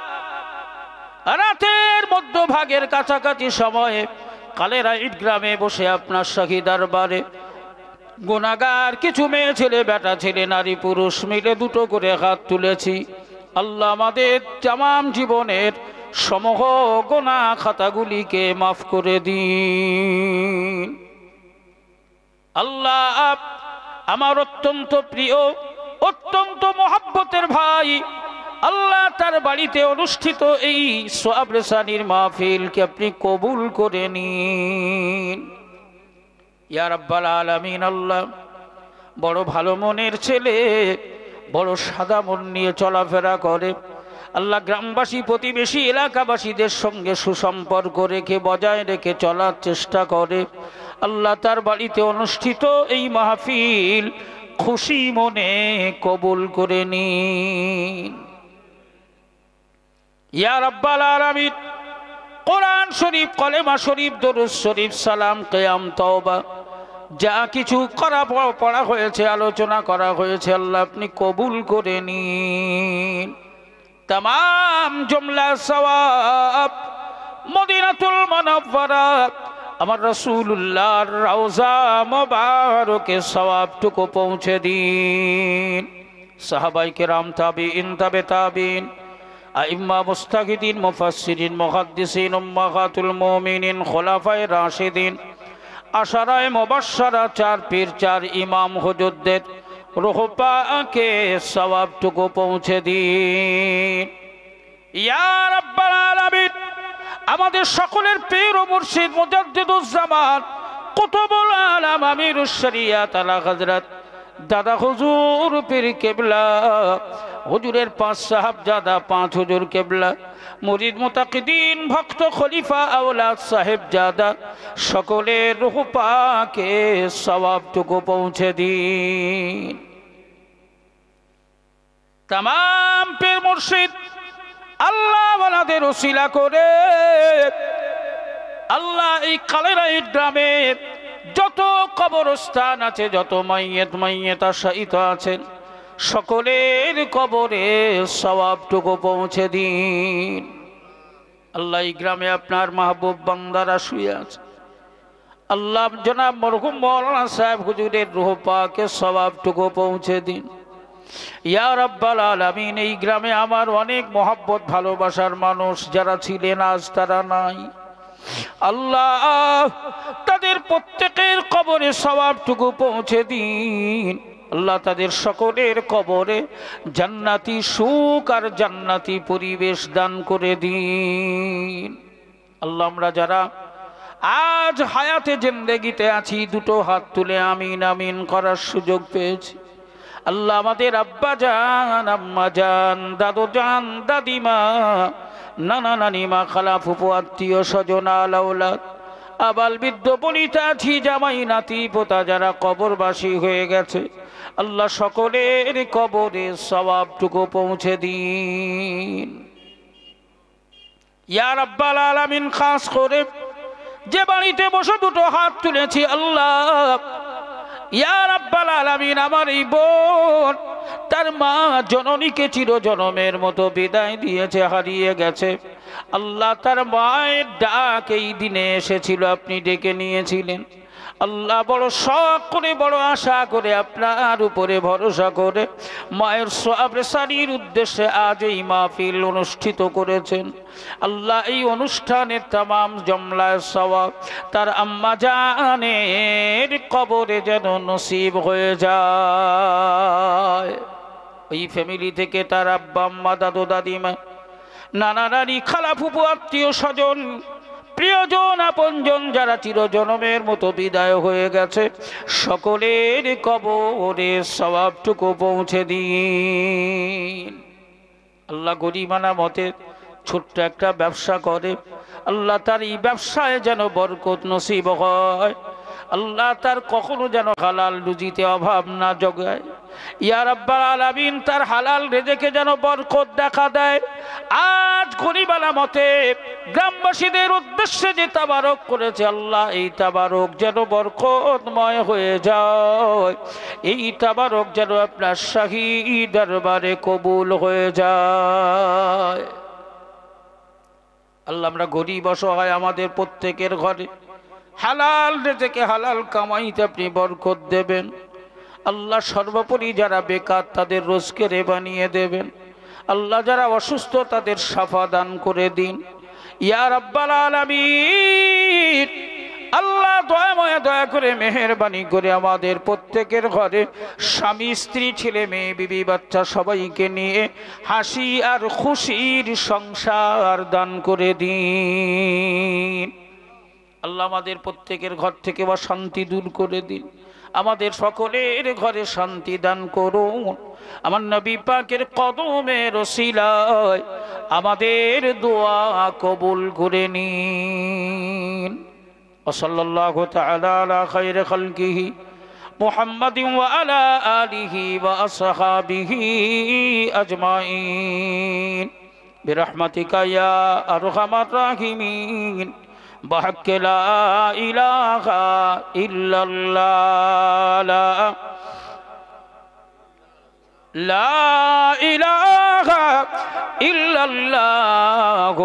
রাতের মধ্যভাগের কাছাকাছি সময়ে কালেরা ঈদ গ্রামে বসে আপনার শাহী দরবারে গুনাহগার কিছু মেয়ে ছেলে বেটা ছেলে নারী পুরুষ মিলে দুটো করে হাত তুলেছি। আল্লাহ আমাদের তামাম জীবনের সমগ্র গুনাহ খাতাগুলিকে মাফ করে দিন। আল্লাহ আমার অত্যন্ত প্রিয় অত্যন্ত মহব্বতের ভাই, আল্লাহ তার বাড়িতে অনুষ্ঠিত এই সওয়াব রেসানির মাহফিলকে আপনি কবুল করে নিন ইয়া রাব্বাল আলামিন। আল্লাহ বড় ভালো মনের ছেলে, বড় সাদা মন নিয়ে চলাফেরা করে। আল্লাহ গ্রামবাসী প্রতিবেশী এলাকাবাসীদের সঙ্গে সুসম্পর্ক রেখে বজায় রেখে চলার চেষ্টা করে। আল্লাহ তার বাড়িতে অনুষ্ঠিত এই মাহফিল খুশি মনে কবুল করে নিন ইয়া রাব্বাল আলামিন। কোরআন শরীফ, কলেমা শরীফ, দরুদ শরীফ, সালাম, কিয়াম, তওবা যা কিছু পড়া হয়েছে, আলোচনা করা হয়েছে, আল্লাহ আপনি কবুল করে নিন। तमाम जुमला सवाब मदीनातुल मुनव्वरा আমার রাসূলুল্লাহর রওজা মুবারকে সওয়াবটুকু পৌঁছে দিন। সাহাবায়ে কেরাম, তাবিঈন, তাবে তাবিঈন, আইম্মা, মুস্তাহিদিন, মুফাসসিরিন, মুহাদ্দিসিন, উম্মাহাতুল মুমিনিন, খুলাফায়ে রাশিদিন, আশারায়ে মুবাশশারা, চার পীর, চার ইমাম হুজুরদের রূহ পাকে সওয়াবটুকু পৌঁছে দিন ইয়া রাব্বাল আলামিন। আমাদের সকলের পীর ও মুর্শিদ মুজাদ্দিদুজ জামান কুতুবুল আলাম আমিরুশ শরিয়াত আলা হযরত দাদা হুজুর পীর কিবলা, হুজুরের পাঁচ সাহাবজাদা, পাঁচ হুজুর কিবলা, মুরিদ মুতাকিদিন, ভক্ত খলিফা আওলাদ সাহেবজাদা সকলের রূহ পাকে সওয়াবটুকু পৌঁছে দিন। तमाम পীর মুর্শিদ আল্লাহ ওয়ালাদের ওসিলা করে আল্লাহ এই কালেরাই গ্রামে যত কবরস্থান আছে, যত মাইয়েত আশায়িত আছেন, সকলের কবরে সওয়াবটুকু পৌঁছে দিন। আল্লাহ এই গ্রামে আপনার মাহবুব বান্দারা শুয়ে আছে, আল্লাহ জনাব মরহুম মাওলানা সাহেব হুজুরের রূহ পাকে সওয়াবটুকু পৌঁছে দিন ইয়া রাব্বাল আলামিন। এই গ্রামে আমার অনেক মহব্বত ভালোবাসার মানুষ যারা ছিলেন, আজ তারা নাই। আল্লাহ তাদের প্রত্যেকের কবরে সওয়াবটুকু পৌঁছে দিন। আল্লাহ তাদের সকলের কবরে জান্নাতি সুখ আর জান্নাতি পরিবেশ দান করে দিন। আল্লাহ আমরা যারা আজ হায়াতে জিন্দেগিতে আছি, দুটো হাত তুলে আমিন আমিন করার সুযোগ পেয়েছি। আল্লাহ আমাদের আব্বা জান, আম্মা জান, দাদু জান, দাদিমা, নানা নানিমা, খালা ফুফু, আত্মীয় স্বজন, আলাউলাদ, আবাল বৃদ্ধ বনিতা, ঝি জামাই, নাতি পোতা যারা কবরবাসী হয়ে গেছে, আল্লাহ সকলের কবরে সওয়াবটুকু পৌঁছে দিন ইয়া রাব্বাল আলামিন। খাস করে যে বাড়িতে বসে দুটো হাত তুলেছি, আল্লাহ ইয়া রাব্বাল আলামিন, আমার এই বোন তার মা জননীকে চিরজনমের মতো বিদায় দিয়েছে, হারিয়ে গেছে। আল্লাহ তার মায়ের ডাক এই দিনে এসেছিল, আপনি ডেকে নিয়েছিলেন। আল্লাহ বড় শখ করে, বড় আশা করে, আপনার উপরে ভরসা করে মায়ের সওয়াব রেসানির উদ্দেশ্যে আজ এই মাহফিল অনুষ্ঠিত করেছেন। আল্লাহ এই অনুষ্ঠানের तमाम জমলায় সওয়াব তার আম্মা জানের কবরে যেন নসিব হয়ে যায়। ওই ফ্যামিলি থেকে তার আব্বা আম্মা, দাদু দাদিমা, নানা নানি, খালা ফুফু, আত্মীয় স্বজন, প্রিয়জন, আপনজন যারা চিরজনমের মতো বিদায় হয়ে গেছে, সকলের কবরে সওয়াবটুকু পৌঁছে দিন। আল্লাহ গরিমানা মতে ছোট্ট একটা ব্যবসা করে, আল্লাহ তার এই ব্যবসায় যেন বরকত নসিব হয়। আল্লাহ তার কখনো যেন হালাল রুজিতে অভাব না জোগায়। ইয়া রাব্বাল আলামিন তার হালাল রিজেকে যেন বরকত দেখা দেয়। আজ গরিবানা মতে গ্রামবাসীদের উদ্দেশ্যে যে তাবারক করেছে, আল্লাহ এই তাবারক যেন বরকতময় হয়ে যায়। এই তাবারক যেন আপনার শাহী দরবারে কবুল হয়ে যায়। আল্লাহ আমরা গরিব অসহায়, আমাদের প্রত্যেকের ঘরে হালাল রেজেকে হালাল কামাইতে আপনি বরকত দেবেন। আল্লাহ সর্বোপরি যারা বেকার তাদের রোজগারে বানিয়ে দেবেন। আল্লাহ যারা অসুস্থ তাদের শাফা দান করে দিন ইয়া রাব্বাল আলামিন। আল্লাহ দয়াময় দয়া করে মেহেরবানি করে আমাদের প্রত্যেকের ঘরে স্বামী স্ত্রী ছেলে মেয়ে বিবি বাচ্চা সবাইকে নিয়ে হাসি আর খুশির সংসার দান করে দিন। আল্লাহ আমাদের প্রত্যেকের ঘর থেকে অশান্তি দূর করে দিন, আমাদের সকলের ঘরে শান্তি দান করুন। আমার নবী পাকের কদমের ওসিলায় আমাদের দোয়া কবুল করে নিন। ওয়াসাল্লাল্লাহু তাআলা আলা খায়রি খালকিহি মুহাম্মাদিন ওয়া আলা আলিহি ওয়া আসহাবিহি আজমাইন বিরহমাতিকা ইয়া আরহামার রাহিমিন بحق لا إله إلا الله لا إله إلا الله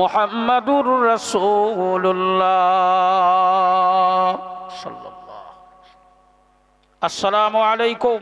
محمد رسول الله صلى الله. السلام عليكم.